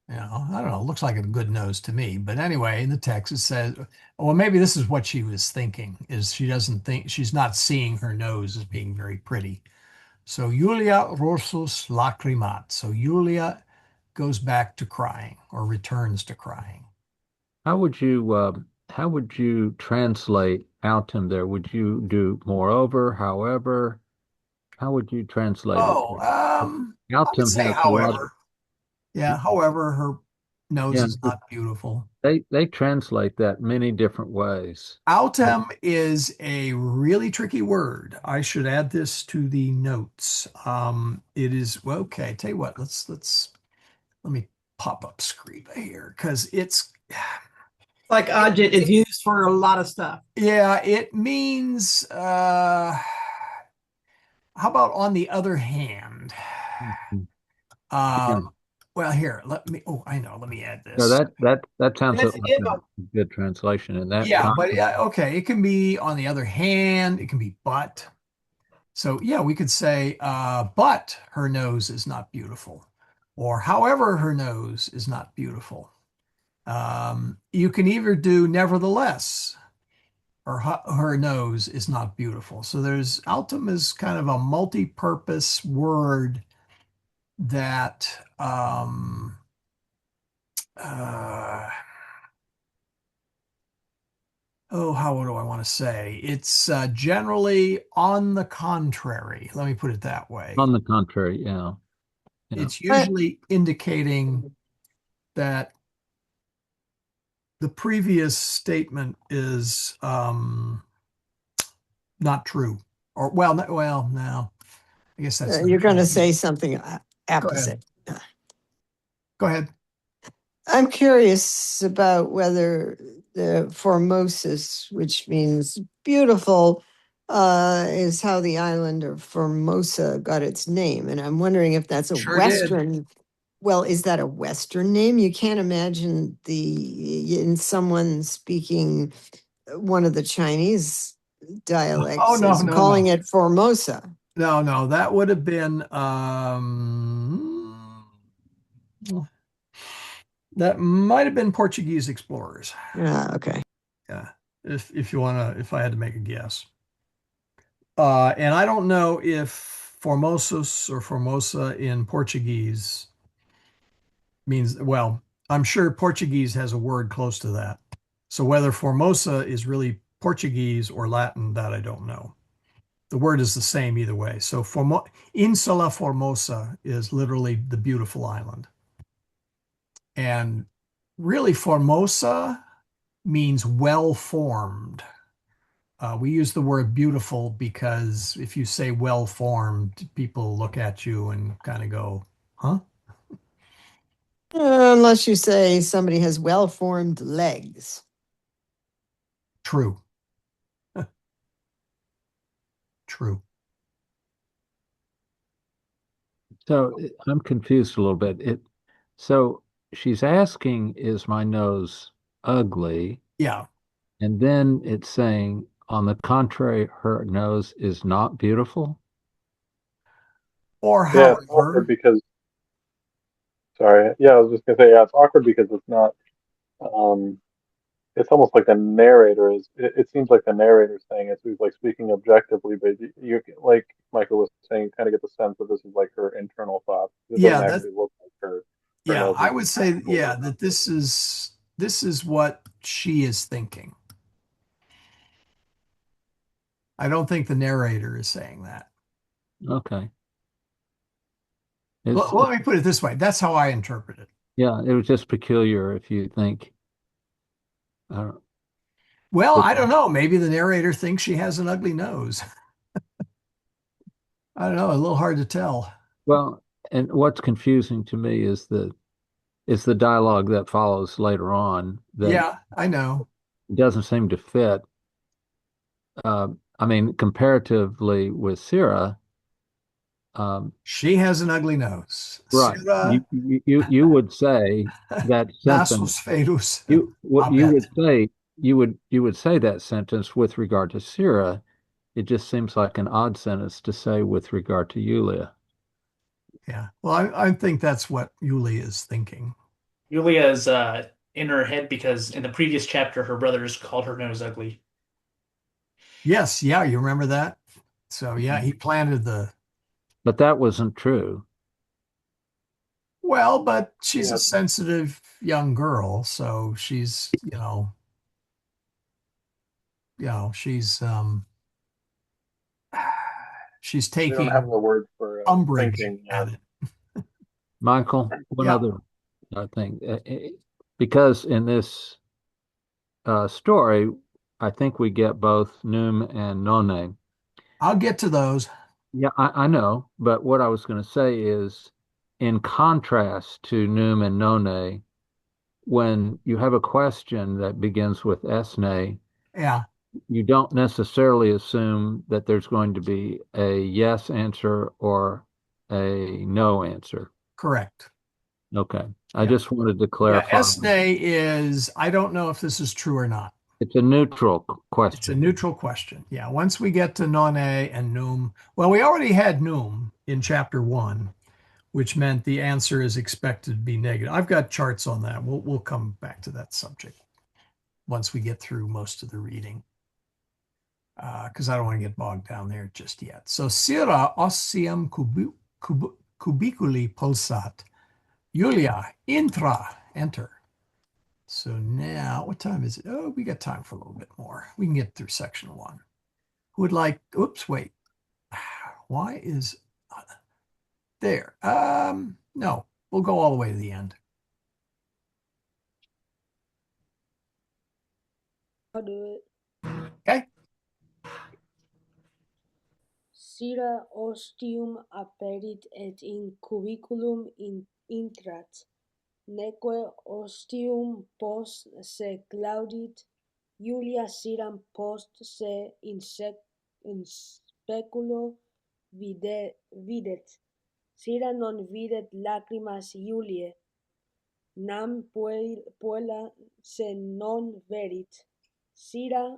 S1: I don't know. It looks like a good nose to me. But anyway, in the text it says, well, maybe this is what she was thinking, is she's not seeing her nose as being very pretty. So Julia rursus lacrimat. So Julia goes back to crying or returns to crying.
S3: How would you translate autumn there? Would you do moreover, however? How would you translate it?
S1: I would
S3: Autumn
S1: say
S3: has a lot.
S1: however. Yeah, however, her nose
S3: Yeah,
S1: is not beautiful.
S3: they translate that many different ways.
S1: Autumn is a really tricky word. I should add this to the notes. It is well, okay. Tell you what, let me pop up Scriba here because it's
S6: Like Ajit is used for a lot of stuff.
S1: yeah, it means how about on the other hand?
S3: Mhm. Yeah.
S1: Um, well, here, I know, let me add
S3: So
S1: this.
S3: that sounds
S6: Let's
S3: like
S6: give
S3: a good translation in that
S1: Yeah, but
S3: context.
S1: yeah, okay, it can be on the other hand, it can be but. So yeah, we could say, but her nose is not beautiful, or however her nose is not beautiful. You can either do nevertheless, or her nose is not beautiful. So there's altum is kind of a multi-purpose word that uh, oh, how do I want to say? It's generally on the contrary. Let me put it that way.
S3: On the contrary, yeah. Yeah.
S1: It's usually indicating that the previous statement is not true. Or no. I guess that's not
S4: You're going to
S1: true.
S4: say something
S1: Go ahead.
S4: opposite.
S1: Go ahead.
S4: I'm curious about whether the Formosus, which means beautiful, is how the island of Formosa got its name. And I'm wondering if that's a
S1: Sure did.
S4: Western. Well, is that a Western name? You can't imagine in someone speaking one of the Chinese
S1: Oh
S4: dialects
S1: no,
S4: as
S1: no,
S4: calling
S1: no.
S4: it Formosa.
S1: No, that would have been that might have been Portuguese explorers.
S4: Okay.
S1: Yeah. If I had to make a guess. And I don't know if Formosus or Formosa in Portuguese means, well, I'm sure Portuguese has a word close to that. So whether Formosa is really Portuguese or Latin, that I don't know. The word is the same either way. So Insula Formosa is literally the beautiful island. And really, Formosa means well formed. We use the word beautiful because if you say well formed, people look at you and kind of go, huh?
S4: Unless you say somebody has well formed legs.
S1: True. True.
S3: So I'm confused a little bit. So she's asking, is my nose ugly?
S1: Yeah.
S3: And then it's saying, on the contrary, her nose is not beautiful.
S1: Or
S5: Yeah, it's awkward
S1: however,
S5: because, sorry, yeah, I was just gonna say, yeah, it's awkward because it's not, um, it's almost like the narrator is, it seems like the narrator's saying it, so he's like speaking objectively, but like Michael was saying, you kind of get the sense that this is like her internal thoughts. It doesn't
S1: yeah,
S5: actually look like her
S1: yeah,
S5: nose
S1: I
S5: is
S1: would say, yeah,
S5: actually
S1: that this is what she is thinking. I don't think the narrator is saying that.
S3: Okay.
S1: Let me put it this way. That's how I interpret it.
S3: Yeah, it was just peculiar if you think, I don't,
S1: Well,
S3: it,
S1: I don't know. Maybe the narrator thinks she has an ugly nose. I don't know. A little hard to tell.
S3: well, and what's confusing to me is the dialogue that follows later on that
S1: Yeah, I know.
S3: doesn't seem to fit. I mean, comparatively with Syrah, um,
S1: She has an ugly nose.
S3: right?
S1: Sira
S3: You would say that sentence.
S1: nasus ferus
S3: What you
S1: habet.
S3: would say you would say that sentence with regard to Syrah. It just seems like an odd sentence to say with regard to Yulia.
S1: Yeah. Well, I think that's what Yuli is thinking.
S2: Yulia's in her head because in the previous chapter her brothers called her nose ugly.
S1: Yes. Yeah. You remember that? So, yeah, he planted the,
S3: But that wasn't true.
S1: well, but she's a
S5: yeah,
S1: sensitive young girl. So she's, she's
S5: we don't have
S1: taking
S5: the word for
S1: umbrage
S5: thinking.
S1: at it.
S3: Michael, one
S1: Yeah.
S3: other I think because in this story, I think we get both Noom and Nonne.
S1: I'll get to those.
S3: Yeah, I know, but what I was going to say is, in contrast to Noom and Nonne, when you have a question that begins with Esne,
S1: Yeah,
S3: you don't necessarily assume that there's going to be a yes answer or a no answer.
S1: correct.
S3: Okay. I
S1: Yeah.
S3: just wanted to
S1: Yeah,
S3: clarify.
S1: Esne is, I don't know if this is true or not.
S3: It's a neutral
S1: It's a
S3: question.
S1: neutral question. Yeah, once we get to Nonne and Noom, well, we already had Noom in chapter 1, which meant the answer is expected to be negative. I've got charts on that. We'll come back to that subject once we get through most of the reading, because I don't want to get bogged down there just yet. So Sira ossium cubiculi pulsat. Julia, enter. So now, what time is it? Oh, we got time for a little bit more. We can get through section 1. Who would like, oops, wait. Why is there? No, we'll go all the way to the end.
S7: I'll do it.
S1: Okay.
S7: Sira ostium aperit et in cubiculum intrat, neque ostium post se claudit, Julia siram post se in speculo videt. Sira non videt lacrimas Juliae, nam puella se non verit. Sira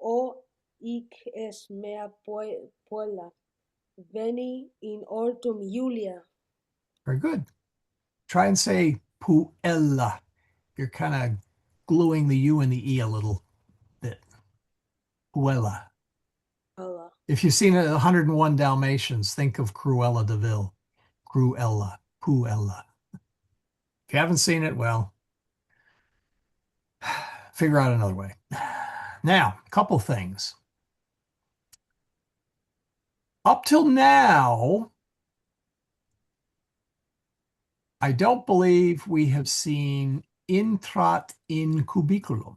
S7: o hic es mea puella. Veni in ortum Julia.
S1: Very good. Try and say Puella. You're kind of gluing the U and the E a little bit. Puella.
S7: Puella.
S1: If you've seen 101 Dalmatians, think of Cruella de Vil. Cruella. Puella. If you haven't seen it, well, figure out another way. Now, a couple things. Up till now, I don't believe we have seen intrat in cubiculum.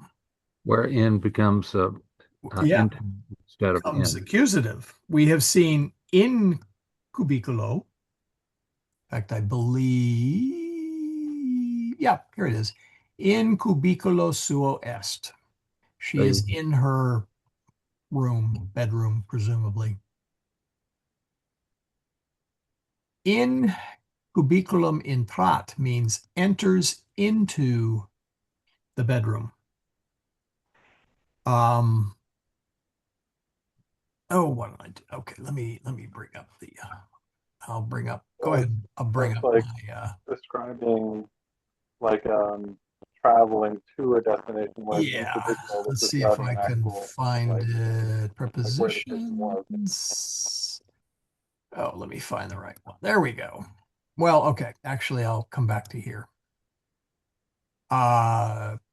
S3: Where in becomes
S1: Yeah,
S3: instead of
S1: comes
S3: in.
S1: accusative. We have seen in cubiculo. In fact, I believe, yeah, here it is. In cubiculo suo est. She is in her room, bedroom, presumably. In cubiculum intrat means enters into the bedroom. Oh, what did I do? Okay, let me bring up the I'll bring up, go ahead. I'll bring
S5: That's
S1: up
S5: like
S1: my
S5: describing like traveling to a destination, whereas
S1: yeah.
S5: individual was
S1: Let's see if
S5: describing
S1: I
S5: an
S1: can
S5: actual
S1: find it.
S5: like where the person was.
S1: Prepositions. Oh, let me find the right one. There we go. Well, okay. Actually, I'll come back to here.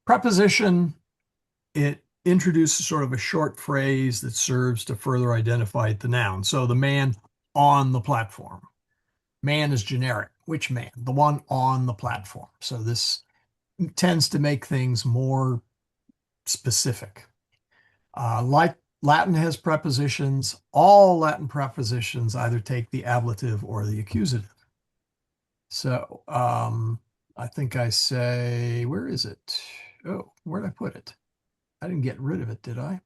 S1: Preposition, it introduces sort of a short phrase that serves to further identify the noun. So the man on the platform. Man is generic. Which man? The one on the platform. So this tends to make things more specific. Like Latin has prepositions, all Latin prepositions either take the ablative or the accusative. So I think I say, where is it? Oh, where'd I put it? I didn't get rid of it, did I?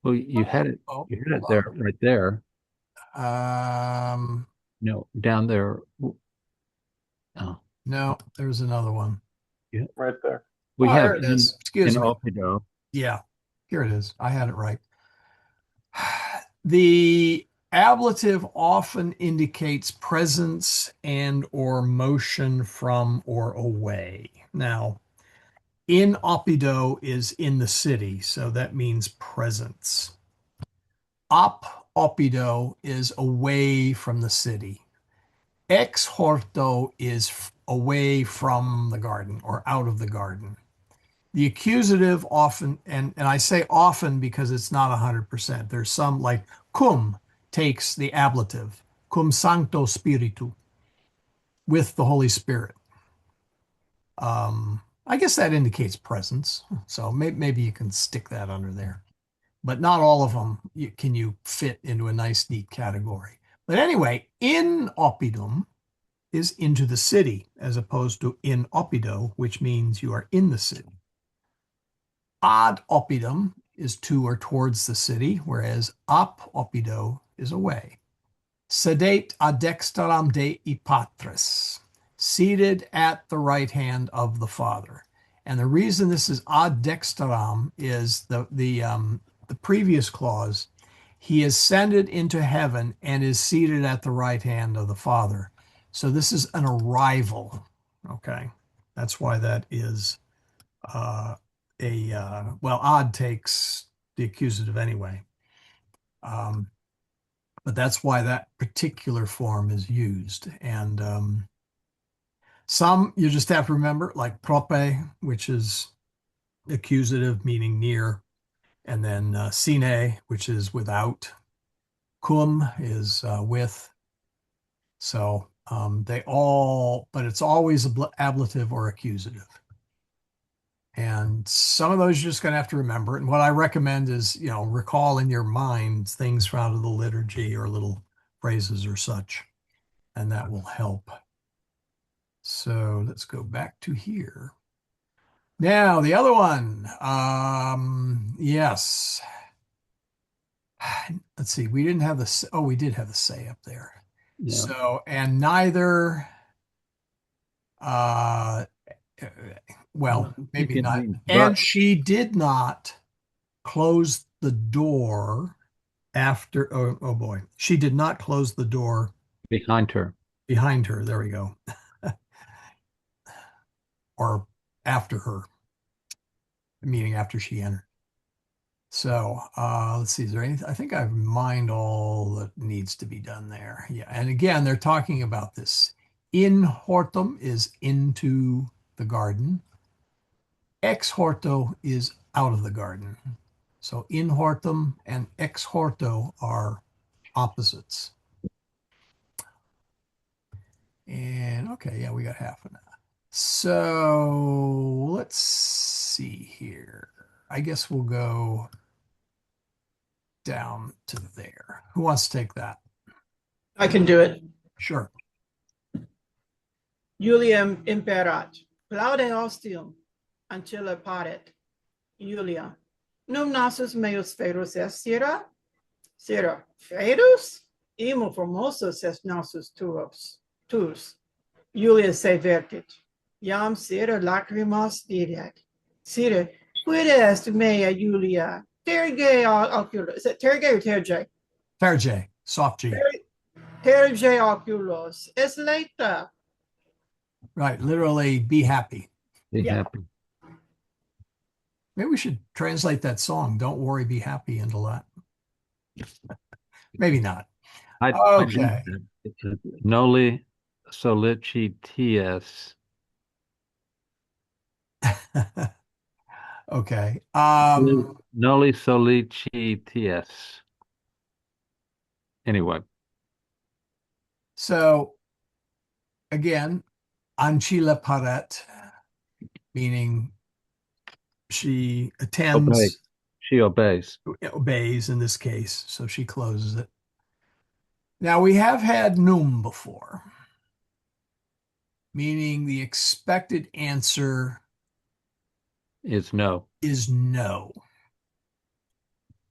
S3: Well, you had it.
S1: Oh,
S3: You had it there, right there. No, down there. Oh,
S1: no, there's another one.
S3: yeah.
S5: Right there.
S3: We
S1: Oh,
S3: have
S1: there it is. Excuse
S3: in
S1: me.
S3: Opido.
S1: Yeah, here it is. I had it right. The ablative often indicates presence and or motion from or away. Now, in Oppido is in the city, so that means presence. Op Oppido is away from the city. Ex horto is away from the garden or out of the garden. The accusative often, and I say often because it's not 100%. There's some like cum takes the ablative, cum sancto spiritu. with the Holy Spirit. I guess that indicates presence. So maybe you can stick that under there. But not all of them can you fit into a nice, neat category. But anyway, in oppidum is into the city, as opposed to in oppido, which means you are in the city. Ad oppidum is to or towards the city, whereas ap oppido is away. Sedate ad dexteram Dei Patris, seated at the right hand of the Father. And the reason this is ad dexteram is the previous clause, he ascended into heaven and is seated at the right hand of the Father. So this is an arrival. Okay. That's why that is well, ad takes the accusative anyway. But that's why that particular form is used. And some you just have to remember, like prope, which is accusative, meaning near, and then sine, which is without. Cum is with. So but it's always ablative or accusative. And some of those you're just going to have to remember. And what I recommend is, recall in your mind things out of the liturgy or little phrases or such, and that will help. So let's go back to here. Now, the other one. Yes. Let's see. We didn't have the, we did have the say up there.
S3: Yeah.
S1: So, and neither, well, maybe not. And she did not close the door after, oh boy, she did not close the door
S3: behind her.
S1: Behind her, there we go. Or after her, meaning after she entered. So let's see, is there anything? I think I've mined all that needs to be done there. Yeah, and again, they're talking about this. In hortum is into the garden. Ex horto is out of the garden. So in hortum and ex horto are opposites. And okay, yeah, we got half an hour. So let's see here. I guess we'll go down to there. Who wants to take that?
S6: I can do it.
S1: Sure.
S6: Juliam imperat, plaude ostium, ancilla paret, Julia. Num nasus meus ferus est, sira? Sira, ferus? Imo formosus est nasus tuus. Julia se vertit. Iam sira lacrimas didet. Sira, quid est mea Julia? Terge oculos. Is it terge or terge?
S1: Terge, soft G.
S6: Terge oculos. Es laeta.
S1: Right, literally, be happy.
S3: Be happy.
S1: Maybe we should translate that song, Don't Worry, Be Happy, into Latin. Maybe not. Okay.
S3: Noli sollicitias.
S1: Okay.
S3: Noli sollicitias. Anyway.
S1: So, again, ancilla paret, meaning she attends.
S3: She obeys.
S1: Obeys in this case, so she closes it. Now, we have had num before, meaning the expected answer
S3: is no.
S1: Is no.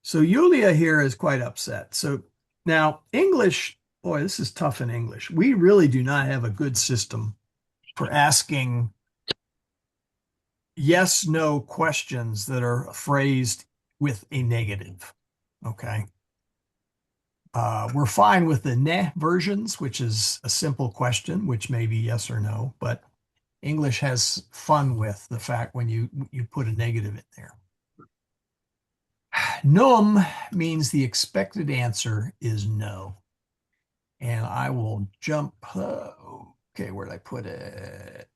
S1: So Julia here is quite upset. So now English, boy, this is tough in English. We really do not have a good system for asking yes, no questions that are phrased with a negative. Okay. We're fine with the ne versions, which is a simple question, which may be yes or no, but English has fun with the fact when you put a negative in there. Num means the expected answer is no. And I will jump. Okay, where did I put it?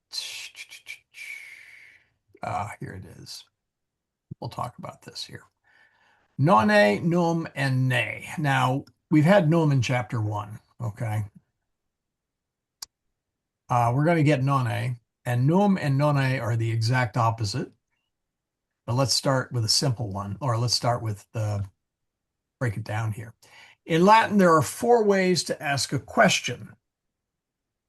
S1: Here it is. We'll talk about this here. Nonne, num, and ne. Now, we've had num in chapter 1, okay? We're going to get nonne, and num and nonne are the exact opposite. But let's start with a simple one, or let's start with break it down here. In Latin, there are 4 ways to ask a question.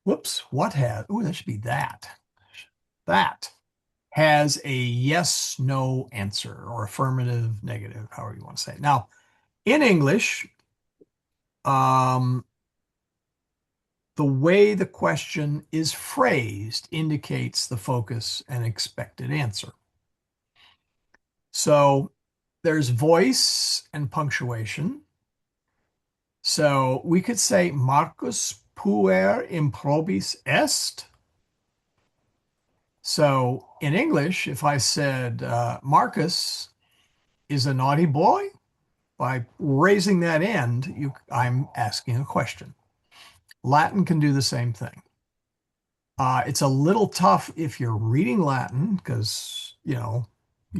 S1: Whoops, that should be that. That has a yes, no answer, or affirmative, negative, however you want to say it. Now, in English, the way the question is phrased indicates the focus and expected answer. So there's voice and punctuation. So we could say, Marcus puer improbis est. So in English, if I said, Marcus is a naughty boy, by raising that end, I'm asking a question. Latin can do the same thing. It's a little tough if you're reading Latin because, you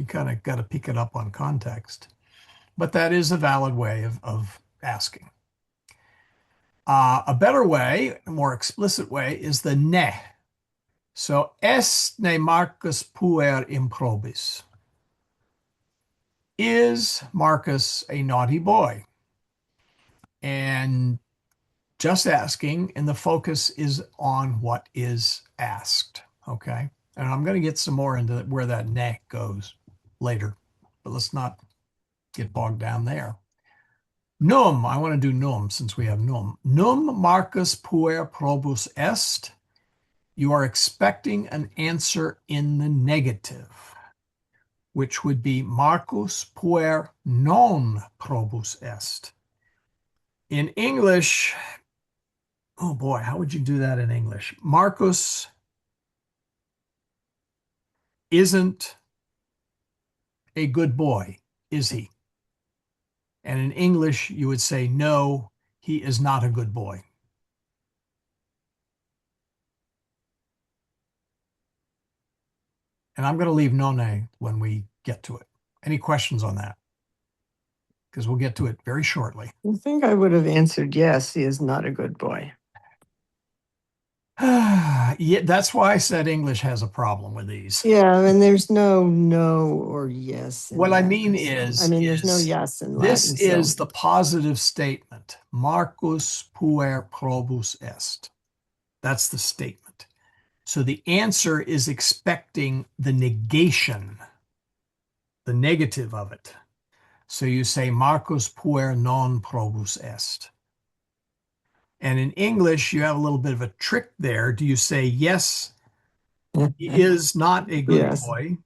S1: kind of got to pick it up on context. But that is a valid way of asking. A better way, a more explicit way, is the ne. So, est ne Marcus puer improbis. Is Marcus a naughty boy? And just asking, and the focus is on what is asked. Okay. And I'm going to get some more into where that ne goes later, but let's not get bogged down there. Num, I want to do num since we have num. Num Marcus puer probus est. You are expecting an answer in the negative, which would be Marcus puer non probus est. In English, oh boy, how would you do that in English? Marcus isn't a good boy, is he? And in English, you would say, no, he is not a good boy. And I'm going to leave nonne when we get to it. Any questions on that? Because we'll get to it very shortly.
S8: I think I would have answered yes, he is not a good boy.
S1: Yeah, that's why I said English has a problem with these.
S8: Yeah, and there's no or yes.
S1: What I
S8: Latin,
S1: mean
S8: so-
S1: is,
S8: there's no yes in Latin.
S1: this is the positive statement. Marcus puer probus est. That's the statement. So the answer is expecting the negation, the negative of it. So you say Marcus puer non probus est. And in English, you have a little bit of a trick there. Do you say yes, he is not a good
S8: Yes.
S1: boy?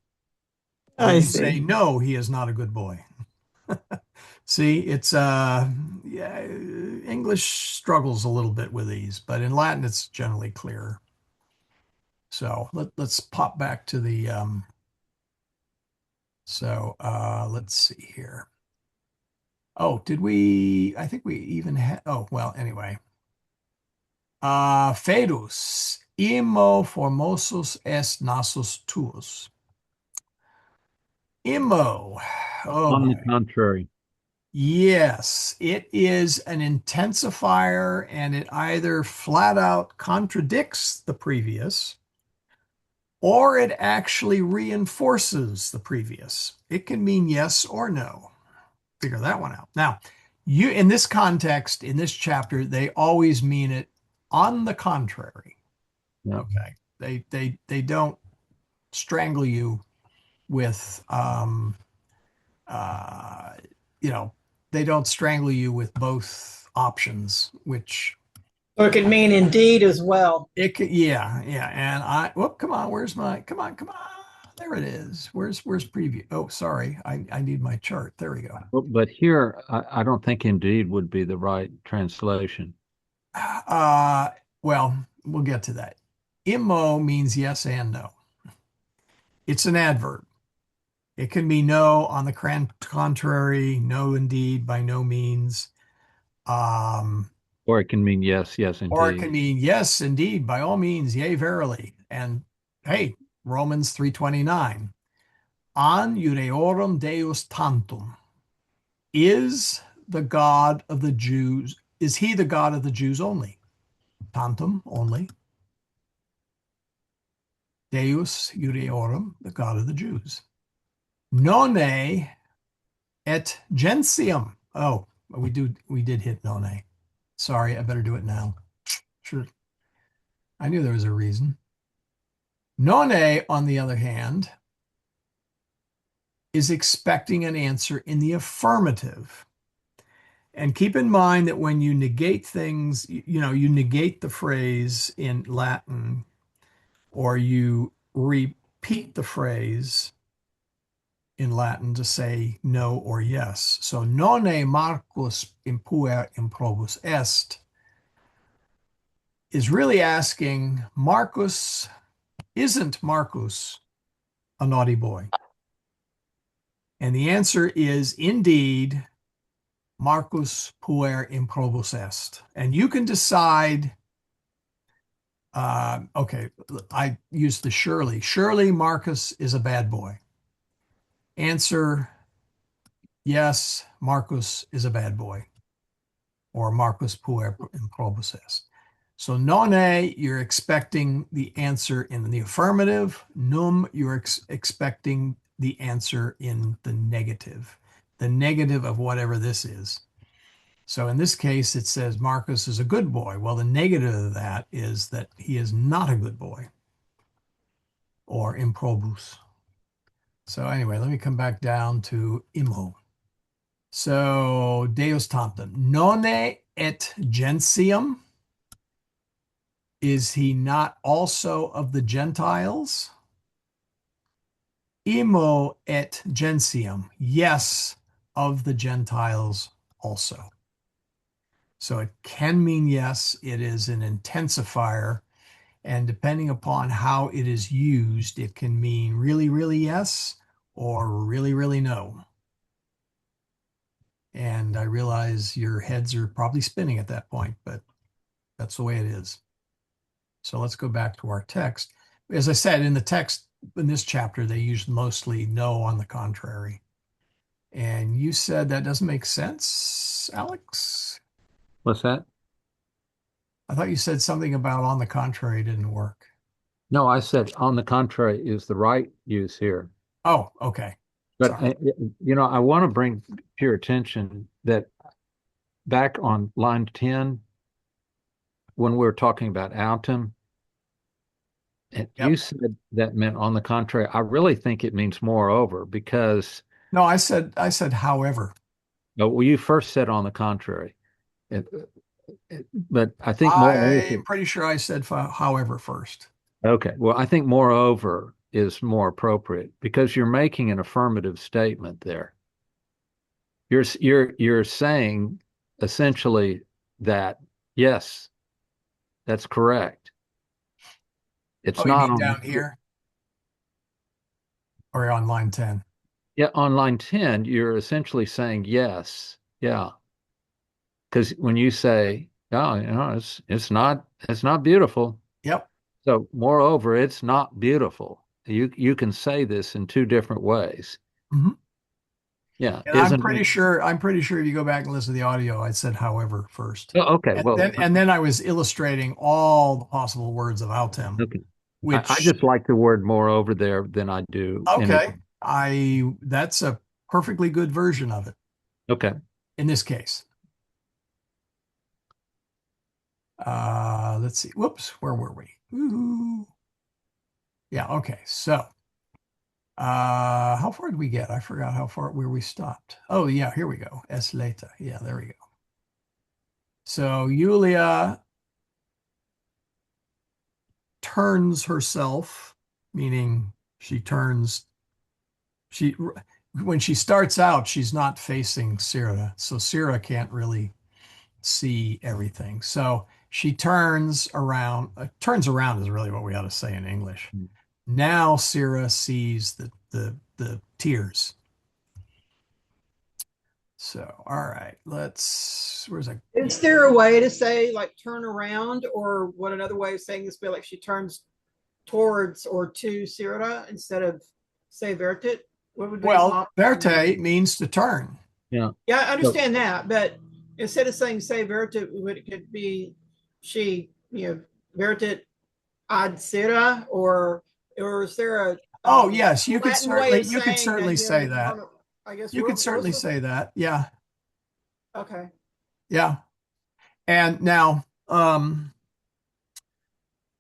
S1: Or
S8: I
S1: you
S8: see.
S1: say no, he is not a good boy. See, it's English struggles a little bit with these, but in Latin it's generally clearer. So let's pop back to the let's see here. Oh, did we? I think we even had. Oh, well, anyway. Fedus immo formosus est nasus tuus. Immo. Oh,
S3: On the
S1: boy.
S3: contrary.
S1: Yes, it is an intensifier and it either flat out contradicts the previous or it actually reinforces the previous. It can mean yes or no. Figure that one out. Now, in this context, in this chapter, they always mean it on the contrary.
S3: Yeah.
S1: Okay. They don't strangle you with they don't strangle you with both options, which
S6: Or it could mean indeed as well.
S1: it could, yeah. And come on, come on. There it is. Where's preview? Oh, sorry. I need my chart. There we go.
S3: But here, I don't think indeed would be the right translation.
S1: Well, we'll get to that. Immo means yes and no. It's an adverb. It can be no on the contrary, no indeed, by no means.
S3: Or it can mean yes, yes, indeed.
S1: Or it can mean yes, indeed, by all means, yea, verily. And hey, Romans 3:29, an iudeorum Deus tantum. Is the God of the Jews, is he the God of the Jews only? Tantum, only. Deus Iudiorum, the God of the Jews. None et gentium. Oh, we did hit none. Sorry, I better do it now. Sure. I knew there was a reason. None, on the other hand, is expecting an answer in the affirmative. And keep in mind that when you negate things, you negate the phrase in Latin, or you repeat the phrase in Latin to say no or yes. So nonne Marcus impuer improbus est is really asking, isn't Marcus a naughty boy? And the answer is indeed, Marcus puer improbus est. And you can decide, okay, I used the surely. Surely Marcus is a bad boy. Answer, yes, Marcus is a bad boy. Or Marcus puer improbus est. So nonne, you're expecting the answer in the affirmative. Num, you're expecting the answer in the negative of whatever this is. So in this case, it says Marcus is a good boy. Well, the negative of that is that he is not a good boy, or improbus. So anyway, let me come back down to imo. So Deus tantum. Nonne et gentium. Is he not also of the Gentiles? Imo et gentium. Yes, of the Gentiles also. So it can mean yes. It is an intensifier. And depending upon how it is used, it can mean really, really yes or really, really no. And I realize your heads are probably spinning at that point, but that's the way it is. So let's go back to our text. As I said, in the text in this chapter, they use mostly no on the contrary. And you said that doesn't make sense, Alex?
S3: What's that?
S1: I thought you said something about on the contrary didn't work.
S3: No, I said on the contrary is the right use here.
S1: Oh, okay.
S3: But,
S1: Sorry.
S3: I want to bring to your attention that back on line 10, when we were talking about autumn, and
S1: Yep.
S3: you said that meant on the contrary. I really think it means moreover because.
S1: No, I said however.
S3: No, well, you first said on the contrary. But I think moreover.
S1: I'm pretty sure I said however first.
S3: Okay. Well, I think moreover is more appropriate because you're making an affirmative statement there. You're saying essentially that yes, that's correct. It's
S1: Oh, you
S3: not
S1: mean
S3: on
S1: down here? Or on line 10?
S3: Yeah, on line 10, you're essentially saying yes. Yeah. Because when you say, oh, it's not beautiful.
S1: Yep.
S3: So moreover, it's not beautiful. You can say this in two different ways.
S1: Mm-hmm.
S3: Yeah.
S1: And I'm pretty sure if you go back and listen to the audio, I said however first.
S3: Oh, okay.
S1: And then I was illustrating all the possible words of autem.
S3: Okay.
S1: Which
S3: I just like the word moreover there than I do.
S1: Okay. That's a perfectly good version of it.
S3: Okay.
S1: In this case. Let's see. Whoops, where were we? Ooh. Yeah, okay. So how far did we get? I forgot where we stopped. Oh yeah, here we go. Es leta. Yeah, there we go. So Julia turns herself, meaning when she starts out, she's not facing Sira. So Sira can't really see everything. So she turns around. Turns around is really what we ought to say in English. Now Sira sees the tears. So, all right,
S6: Is there a way to say like turn around, or what another way of saying this be like she turns towards or to Sira instead of say vertit? What would be
S1: verte means to turn.
S3: Yeah.
S6: Yeah, I understand that, but instead of saying say vertit, it could be she, vertit ad Sira, or or is there a
S1: Oh, yes, you could
S6: Latin way
S1: certainly
S6: of
S1: say
S6: saying
S1: that.
S6: I guess
S1: You could certainly
S6: Rosa?
S1: say that. Yeah.
S6: Okay.
S1: Yeah. And now,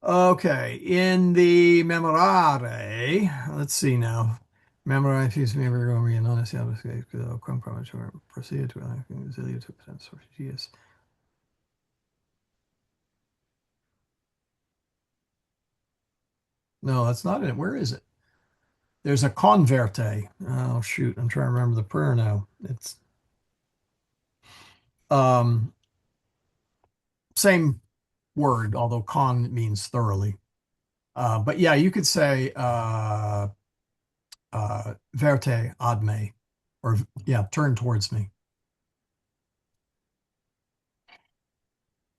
S1: okay, in the memorare, let's see now. Memorare fees member non proceed to No, that's not it. Where is it? There's a converte. Oh shoot, I'm trying to remember the prayer now. It's same word, although con means thoroughly. But yeah, you could say verte ad me, or yeah, turn towards me.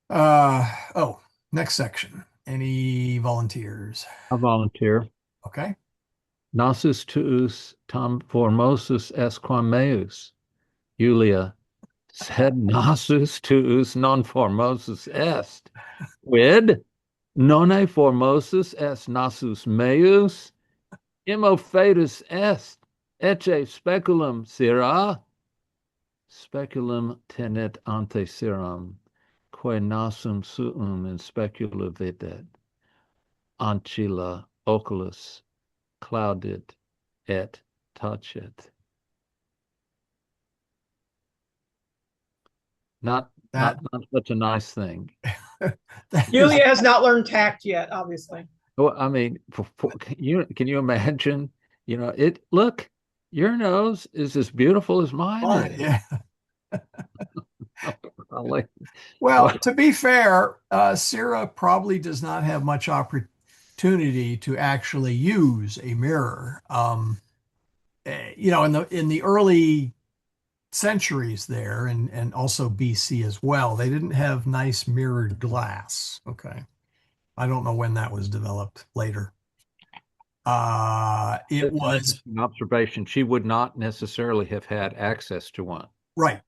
S1: Oh, next section. Any volunteers?
S3: I volunteer.
S1: Okay.
S3: Nasus tuus tam formosus est quam meus. Julia, sed nasus tuus non formosus est. Quid? Nonne formosus est nasus meus? Immo fetus est. Ecce speculum sera. Speculum tenet ante serum, quae nasum suum in specula videt. Ancilla oculus claudit et tacet. Not such a nice thing.
S6: Julia has not learned tact yet, obviously.
S3: Well, I mean, can you imagine? You know, look, your nose is as beautiful as mine is.
S1: Yeah.
S3: Well,
S1: to be fair, Sarah probably does not have much opportunity to actually use a mirror. In the early centuries there, and also BC as well, they didn't have nice mirrored glass. Okay, I don't know when that was developed later. It was an
S3: interesting observation. She would not necessarily have had access to one.
S1: Right.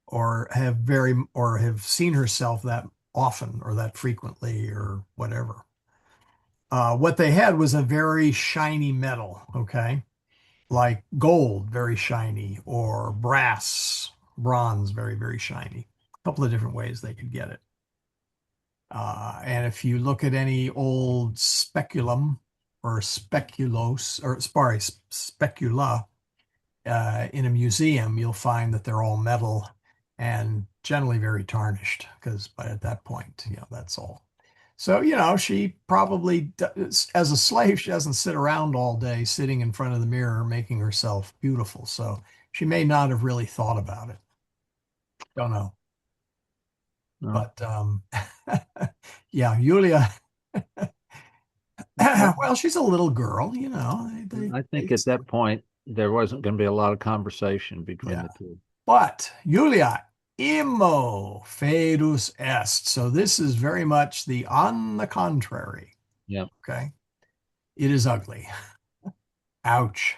S1: Or have seen herself that often or that frequently or whatever. What they had was a very shiny metal, okay? Like gold, very shiny, or bronze, very, very shiny. A couple of different ways they could get it. And if you look at any old speculum or speculos, or sorry, specula in a museum, you'll find that they're all metal and generally very tarnished because at that point, that's all. So, she probably, as a slave, she doesn't sit around all day sitting in front of the mirror making herself beautiful. So she may not have really thought about it. Don't know.
S3: No.
S1: But yeah, Julia, well, she's a little girl,
S3: I think at that point, there wasn't going to be a lot of conversation between the two.
S1: But Julia, immo fedus est. So this is very much the on the contrary.
S3: Yeah.
S1: Okay. It is ugly. Ouch.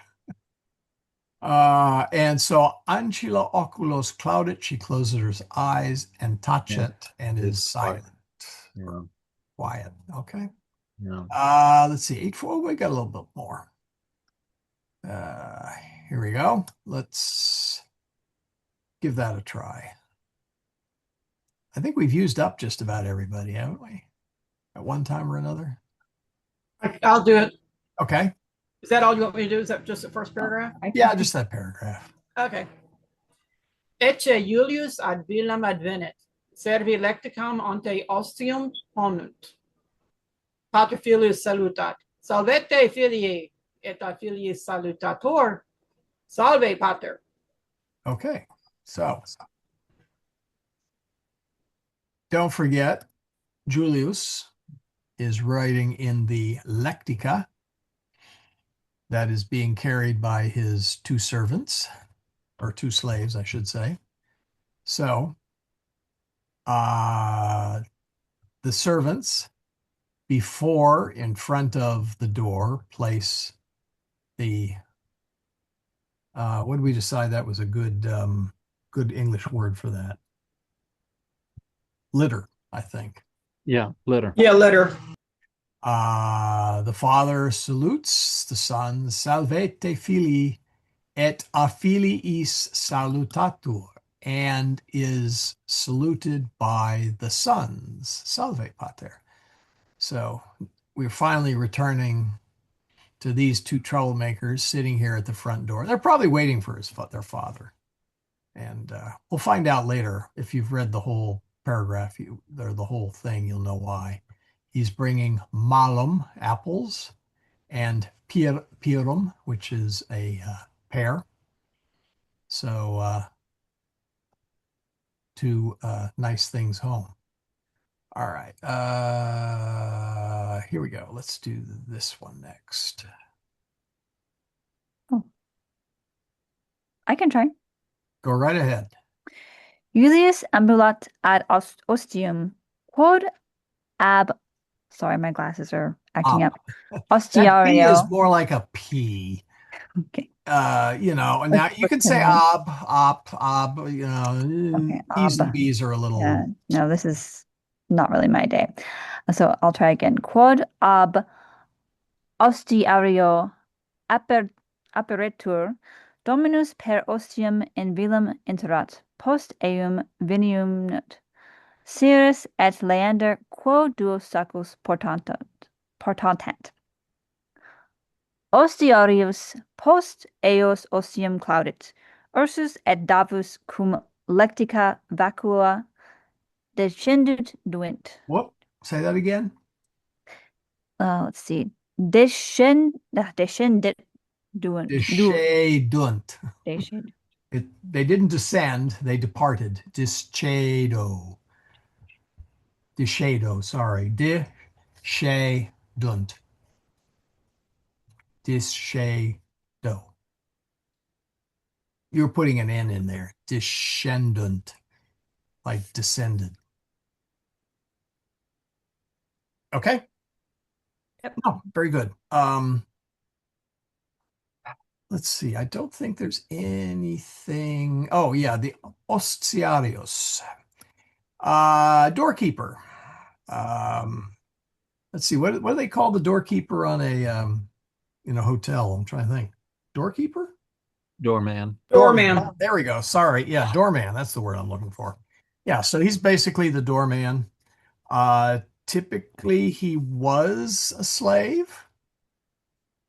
S1: And so ancilla oculos claudit, she closes her eyes and tacet and is silent.
S3: Yeah.
S1: Quiet. Okay.
S3: Yeah.
S1: Let's see. 8-4. We got a little bit more. Here we go. Let's give that a try. I think we've used up just about everybody, haven't we? At one time or another.
S6: I'll do it.
S1: Okay.
S6: Is that all you want me to do? Is that just the first paragraph?
S1: Yeah, just that paragraph.
S6: Okay. Ecce Julius ad villam advenet, servi lecticam ante ostium ponunt. Pater Filius salutat. Salvete filii, et a filii salutator. Salve, Pater.
S1: Okay. So don't forget, Julius is writing in the Lectica that is being carried by his two servants, or two slaves, I should say. So the servants, before in front of the door, place the what did we decide that was a good English word for that? Litter, I think.
S3: Yeah, litter.
S6: Yeah, litter.
S1: The father salutes the son, salvete filii et a filiis salutatur, and is saluted by the sons, salve pater. So we're finally returning to these two troublemakers sitting here at the front door. They're probably waiting for their father. And we'll find out later. If you've read the whole paragraph, or the whole thing, you'll know why. He's bringing malum, apples, and pirum, which is a pear. So two nice things home. All right. Here we go. Let's do this one next.
S9: Oh, I can try.
S1: Go right ahead.
S9: Julius ambulat ad ostium quod ab. Sorry, my glasses are acting up.
S1: That P is
S9: Ostiario.
S1: more like a P.
S9: Okay.
S1: Now you can say ob,
S9: Okay,
S1: P's and
S9: ob.
S1: B's are a little.
S9: Yeah, no, this is not really my day. So I'll try again. Quod ab ostiario apperitur dominus per ostium in vilum interat post eum vinium nut. Cirrus et Leander quo duo sacus portantent. Ostiarius post eos ostium claudit. Ursus et Davus cum lectica vacua descendut duint.
S1: Whoop. Say that again.
S9: Let's see. Descendit duint.
S1: Descedunt.
S9: Descend.
S1: They didn't descend, they departed. Discedo. Discedo, sorry. Discedunt. Discedo. You're putting an N in there. Descendant. Like descended. Okay.
S9: Yep.
S1: Oh, very good. Let's see. I don't think there's anything. Oh, yeah, the ostiarios. Doorkeeper. Let's see. What do they call the doorkeeper on a hotel? I'm trying to think. Doorkeeper?
S3: Doorman.
S2: Doorman.
S1: There we go. Sorry. Yeah, doorman. That's the word I'm looking for. Yeah, so he's basically the doorman. Typically, he was a slave.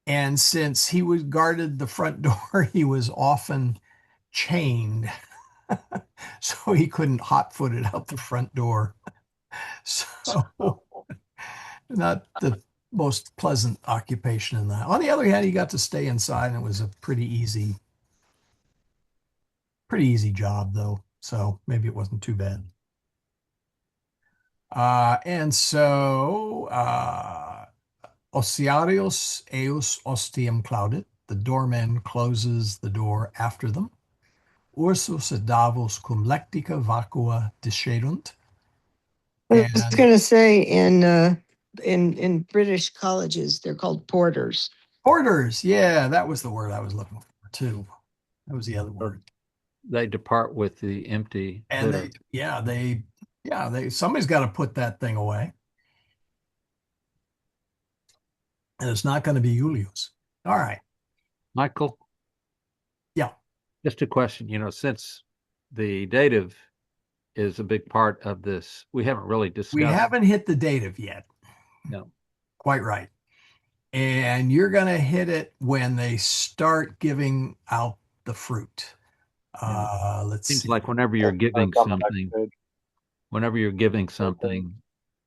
S1: And since he was guarded the front door, he was often chained. So he couldn't hot-foot it out the front door. So not the most pleasant occupation in that. On the other hand, he got to stay inside, and it was a pretty easy job, though. So maybe it wasn't too bad. And so Osiarios eus ostium claudit. The doorman closes the door after them. Ursus et Davos cum lectica vacua discedunt.
S8: I was going to say in British colleges, they're called porters.
S1: Porters, yeah, that was the word I was looking for too. That was the other word.
S3: They depart with the empty
S1: And
S3: litter.
S1: somebody's got to put that thing away. And it's not going to be Julius. All right.
S3: Michael?
S1: Yeah.
S3: Just a question, since the dative is a big part of this, we haven't really discussed.
S1: We haven't hit the dative yet.
S3: No.
S1: Quite right. And you're going to hit it when they start giving out the fruit. Let's
S3: Seems
S1: see.
S3: like whenever you're giving something,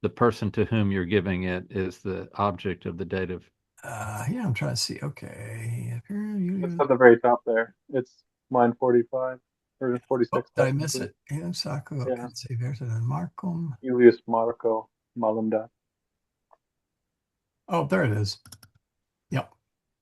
S3: the person to whom you're giving it is the object of the dative.
S1: Yeah, I'm trying to see. Okay.
S5: It's at the very top there. It's line 45 or 46.
S1: Did I miss it?
S5: Yeah.
S1: Marcum.
S5: Julius Marco Malumda.
S1: Oh, there it is. Yep.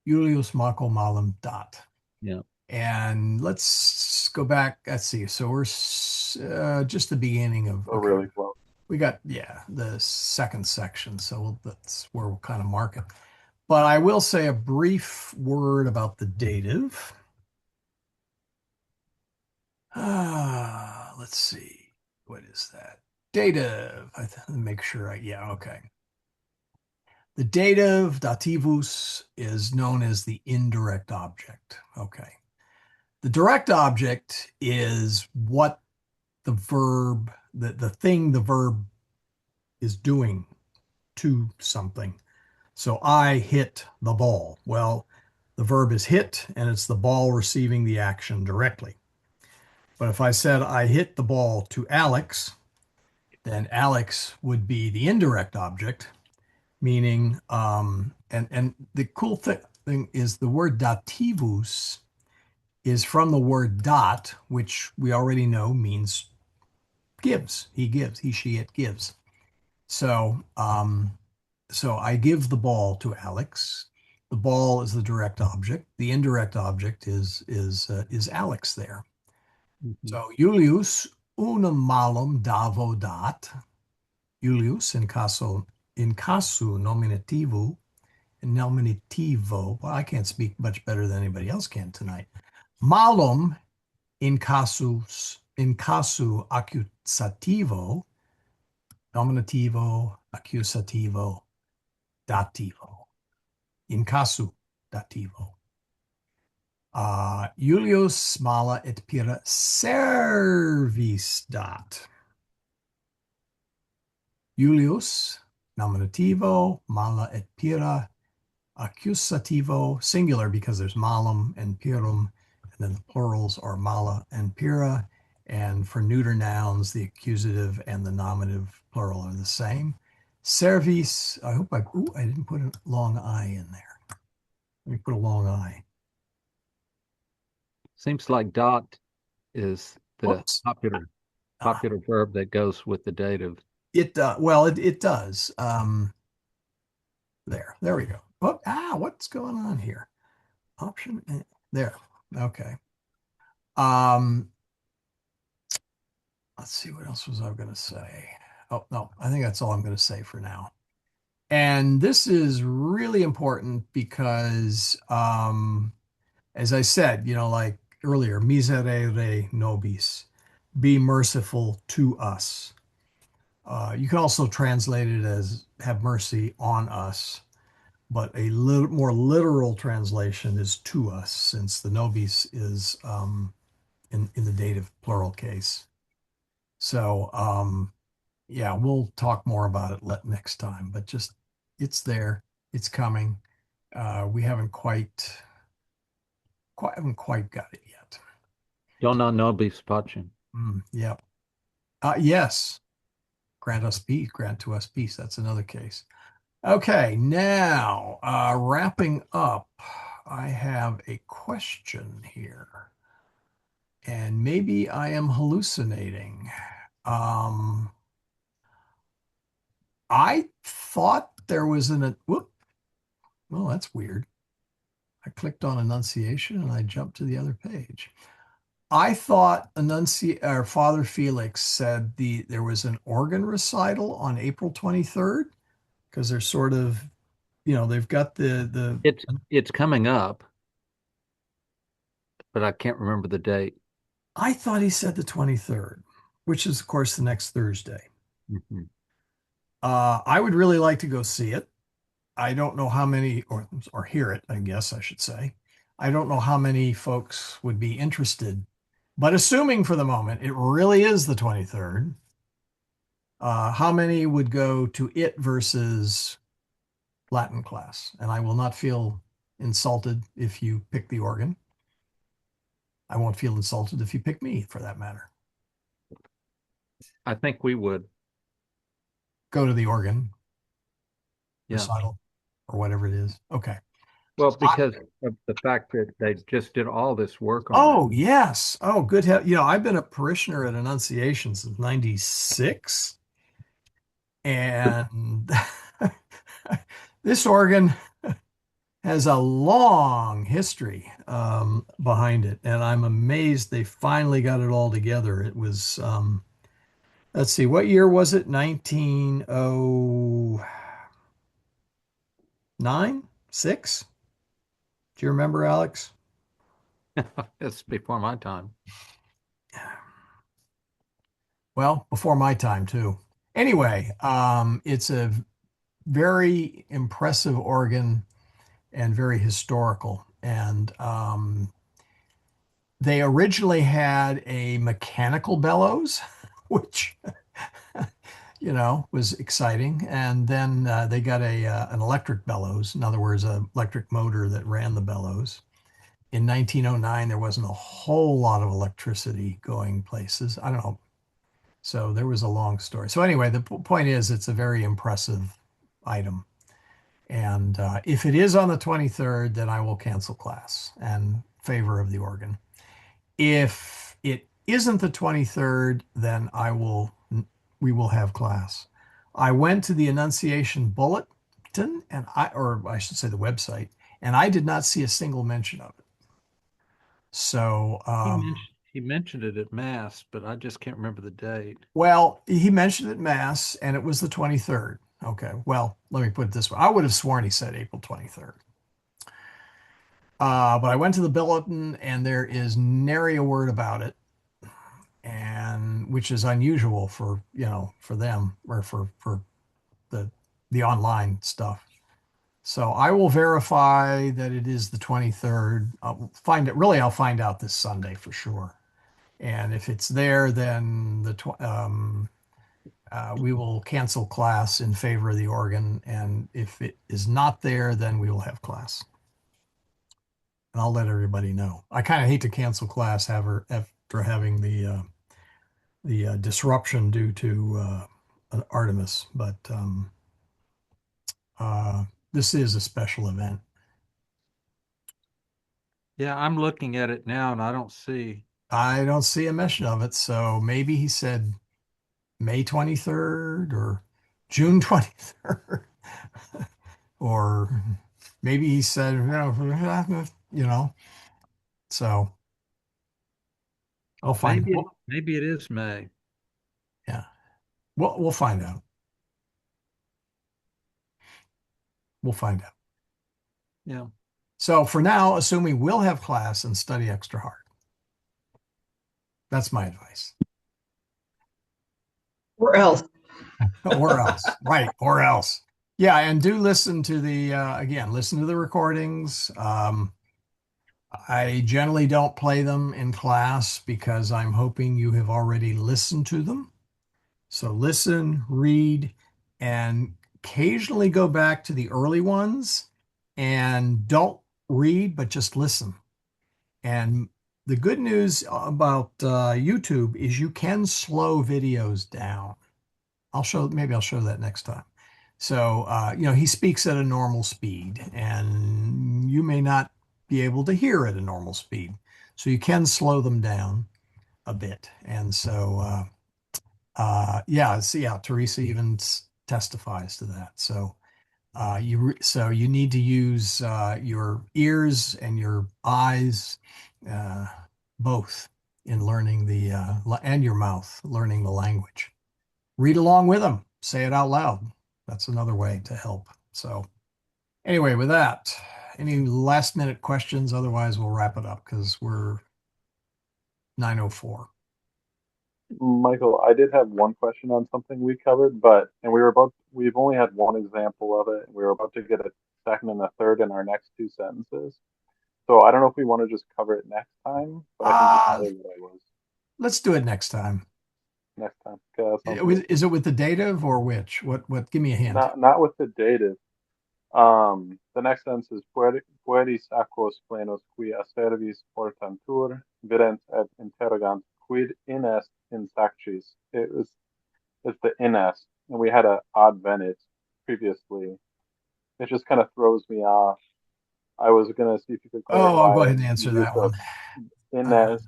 S1: Julius Marco Malum dot.
S3: Yeah.
S1: And let's go back. Let's see. So we're just the beginning of.
S5: Okay. Really close.
S1: We got, the second section. So that's where we'll kind of mark it. But I will say a brief word about the dative. Let's see. What is that? Dative. Make sure okay. The dative dativus is known as the indirect object. Okay. The direct object is what the verb, the thing the verb is doing to something. So I hit the ball. Well, the verb is hit, and it's the ball receiving the action directly. But if I said I hit the ball to Alex, then Alex would be the indirect object, meaning, and the cool thing is the word dativus is from the word dot, which we already know means gives. He gives. He, she, it gives. So, so I give the ball to Alex. The ball is the direct object. The indirect object is Alex there. So Julius unum malum davo dat. Julius in casu nominativo Well, I can't speak much better than anybody else can tonight. Malum in casu accusativo, nominativo, accusativo, dativo. In casu dativo. Julius mala et pira servis dat. Julius, nominativo, mala et pira, accusativo, singular because there's malum and pirum, and then the plurals are mala and pira. And for neuter nouns, the accusative and the nominative plural are the same. Servis, I hope I didn't put a long I in there. Let me put a long I.
S3: Seems like dot is the
S1: Whoops.
S3: popular verb that goes with the dative.
S1: It does. There we go. What's going on here? Option there. Okay. Let's see, what else was I going to say? Oh, no, I think that's all I'm going to say for now. And this is really important because, as I said, like earlier, miserere nobis, be merciful to us. You can also translate it as have mercy on us, but a little more literal translation is to us, since the nobis is in the dative plural case. So yeah, we'll talk more about it next time, but just it's there, it's coming. We haven't quite got it yet.
S3: Dona nobis pacem.
S1: Yeah. Yes. Grant us peace, grant to us peace. That's another case. Okay, now wrapping up, I have a question here. And maybe I am hallucinating. I thought there was whoop. Well, that's weird. I clicked on Annunciation and I jumped to the other page. I thought Father Felix said there was an organ recital on April 23rd, because they're sort of, they've got the
S3: It's coming up, but I can't remember the date.
S1: I thought he said the 23rd, which is of course the next Thursday.
S3: Mm-hmm.
S1: I would really like to go see it. I don't know how many, or hear it, I guess I should say. I don't know how many folks would be interested, but assuming for the moment it really is the 23rd, how many would go to it versus Latin class? And I will not feel insulted if you pick the organ. I won't feel insulted if you pick me, for that matter.
S3: I think we would
S1: go to the organ
S3: yeah.
S1: recital or whatever it is. Okay.
S3: Well, because of the fact that they just did all this work on
S1: Oh, yes. Oh, good. I've been a parishioner at Annunciation since 96. And this organ has a long history behind it. And I'm amazed they finally got it all together. It was, let's see, what year was it? 1909? 6? Do you remember, Alex?
S3: It's before my time.
S1: Well, before my time too. Anyway, it's a very impressive organ and very historical. And they originally had a mechanical bellows, which was exciting. And then they got an electric bellows, in other words, an electric motor that ran the bellows. In 1909, there wasn't a whole lot of electricity going places. I don't know. So there was a long story. So anyway, the point is, it's a very impressive item. And if it is on the 23rd, then I will cancel class in favor of the organ. If it isn't the 23rd, then we will have class. I went to the Annunciation Bulletin, or I should say the website, and I did not see a single mention of it. So
S3: he mentioned it at Mass, but I just can't remember the date.
S1: well, he mentioned it at Mass, and it was the 23rd. Okay, well, let me put it this way. I would have sworn he said April 23rd. But I went to the bulletin, and there is nary a word about it, and which is unusual for them, or for the online stuff. So I will verify that it is the 23rd. I'll find out this Sunday for sure. And if it's there, then we will cancel class in favor of the organ. And if it is not there, then we will have class. And I'll let everybody know. I kind of hate to cancel class after having the disruption due to Artemis, but this is a special event.
S3: Yeah, I'm looking at it now and I don't see
S1: a mention of it. So maybe he said May 23rd or June 23rd, or maybe he said, so I'll find out.
S3: Maybe it is May.
S1: Yeah. We'll find out. We'll find out.
S3: Yeah.
S1: So for now, assuming we'll have class and study extra hard. That's my advice.
S6: Or else.
S1: Or else. Right. Or else. Yeah. And do listen to listen to the recordings. I generally don't play them in class because I'm hoping you have already listened to them. So listen, read, and occasionally go back to the early ones and don't read, but just listen. And the good news about YouTube is you can slow videos down. Maybe I'll show that next time. So, he speaks at a normal speed and you may not be able to hear at a normal speed. So you can slow them down a bit. And so, Teresa even testifies to that. So, you need to use your ears and your eyes, both in learning and your mouth learning the language. Read along with them. Say it out loud. That's another way to help. So, anyway, with that, any last minute questions? Otherwise, we'll wrap it up because we're 9:04.
S5: Michael, I did have one question on something we covered, we've only had one example of it, and we were about to get a second and a third in our next two sentences. So I don't know if we want to just cover it next time, but I can just tell you what I was.
S1: Let's do it next time.
S5: Next time. Okay,
S1: is it with the dative or which? What? Give me a hint.
S5: Not with the dative. The next sentence is pueri sacos plenos qui a servis portantur, vident et interrogant quid inest in sacris. It's the inest, and we had a odd venit previously. It just kind of throws me off. I was gonna see if you could clarify.
S1: I'll go ahead and answer that one.
S5: Inest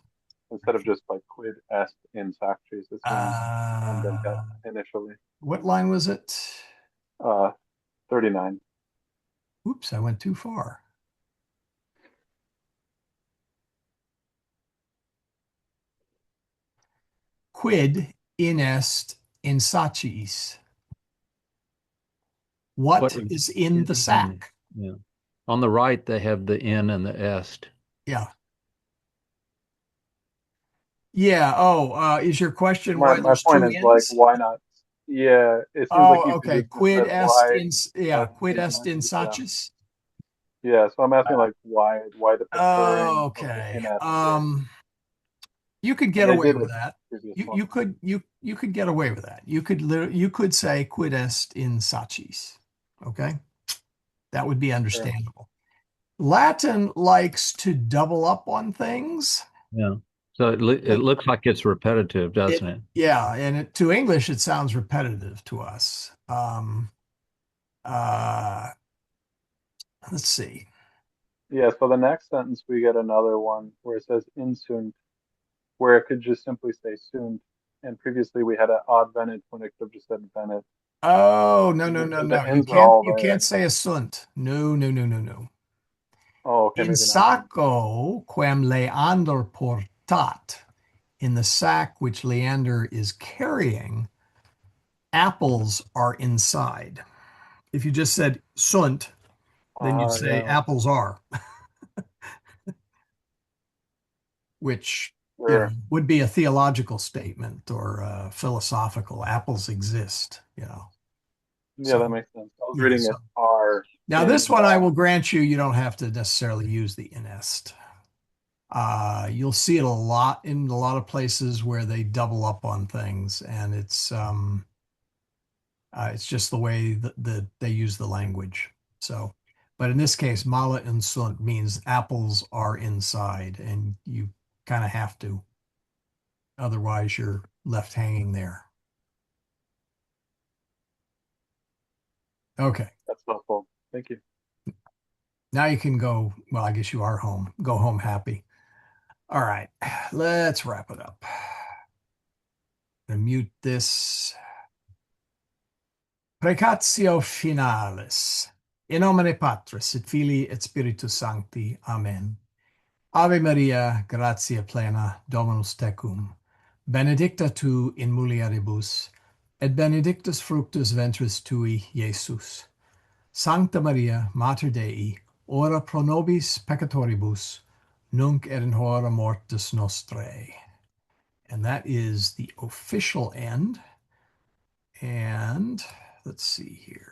S5: instead of just like quid est in sacris. It seems initially.
S1: What line was it?
S5: 39.
S1: Oops, I went too far. Quid inest in sacis? What is in the sack?
S3: Yeah. On the right, they have the in and the est.
S1: Yeah. Yeah. Oh, is your question
S5: my
S1: why there's
S5: point
S1: two
S5: is
S1: ins?
S5: like, why not? Yeah, it seems like
S1: Oh,
S5: you could
S1: okay.
S5: just have
S1: Quid
S5: said
S1: est
S5: why
S1: in, yeah, quid
S5: in
S1: est in
S5: satis. Yeah.
S1: sacis?
S5: Yeah, so I'm asking like why the preferring of the
S1: Okay.
S5: in s here.
S1: You could
S5: And
S1: get
S5: they
S1: away
S5: did
S1: with
S5: with
S1: that.
S5: previous
S1: You
S5: ones.
S1: you could you could get away with that. You could say quid est in sacis. Okay? That would be
S5: Sure.
S1: understandable. Latin likes to double up on things.
S3: Yeah. So it looks like it's repetitive, doesn't it?
S1: Yeah, and to English it sounds repetitive to us. Uh, let's see.
S5: Yeah, so the next sentence we get another one where it says insunt, where it could just simply say sunt. And previously we had an odd vented when it could have just said vented.
S1: Oh, no, no, no,
S5: Because the
S1: no.
S5: ends are all
S1: You
S5: there.
S1: can't say a sunt. No, no, no, no, no.
S5: Oh, okay,
S1: In
S5: maybe not.
S1: sacco quem Leander portat, in the sack which Leander is carrying, apples are inside. If you just said sunt, then you'd say
S5: Yeah,
S1: apples are, which,
S5: sure.
S1: would be a theological statement or philosophical. Apples exist,
S5: Yeah, that
S1: So,
S5: makes sense. I was
S1: yeah.
S5: reading
S1: So
S5: it are
S1: now
S5: in
S1: this one I
S5: the.
S1: will grant you don't have to necessarily use the inest. You'll see it a lot in a lot of places where they double up on things, and it's just the way that they use the language. So, but in this case, mala and sunt means apples are inside, and you kind of have to, otherwise you're left hanging there. Okay,
S5: That's helpful. Thank you.
S1: now you can go. Well, I guess you are home. Go home happy. All right, let's wrap it up. I'm gonna mute this. Precatio finalis. In nomine Patris et Filii et Spiritus Sancti. Amen. Ave Maria, gratia plena, Dominus tecum. Benedicta tu in mulieribus, et benedictus fructus ventris tui, Iesus. Sancta Maria, Mater Dei, ora pro nobis peccatoribus, nunc et in hora mortis nostrae. And that is the official end. And let's see here.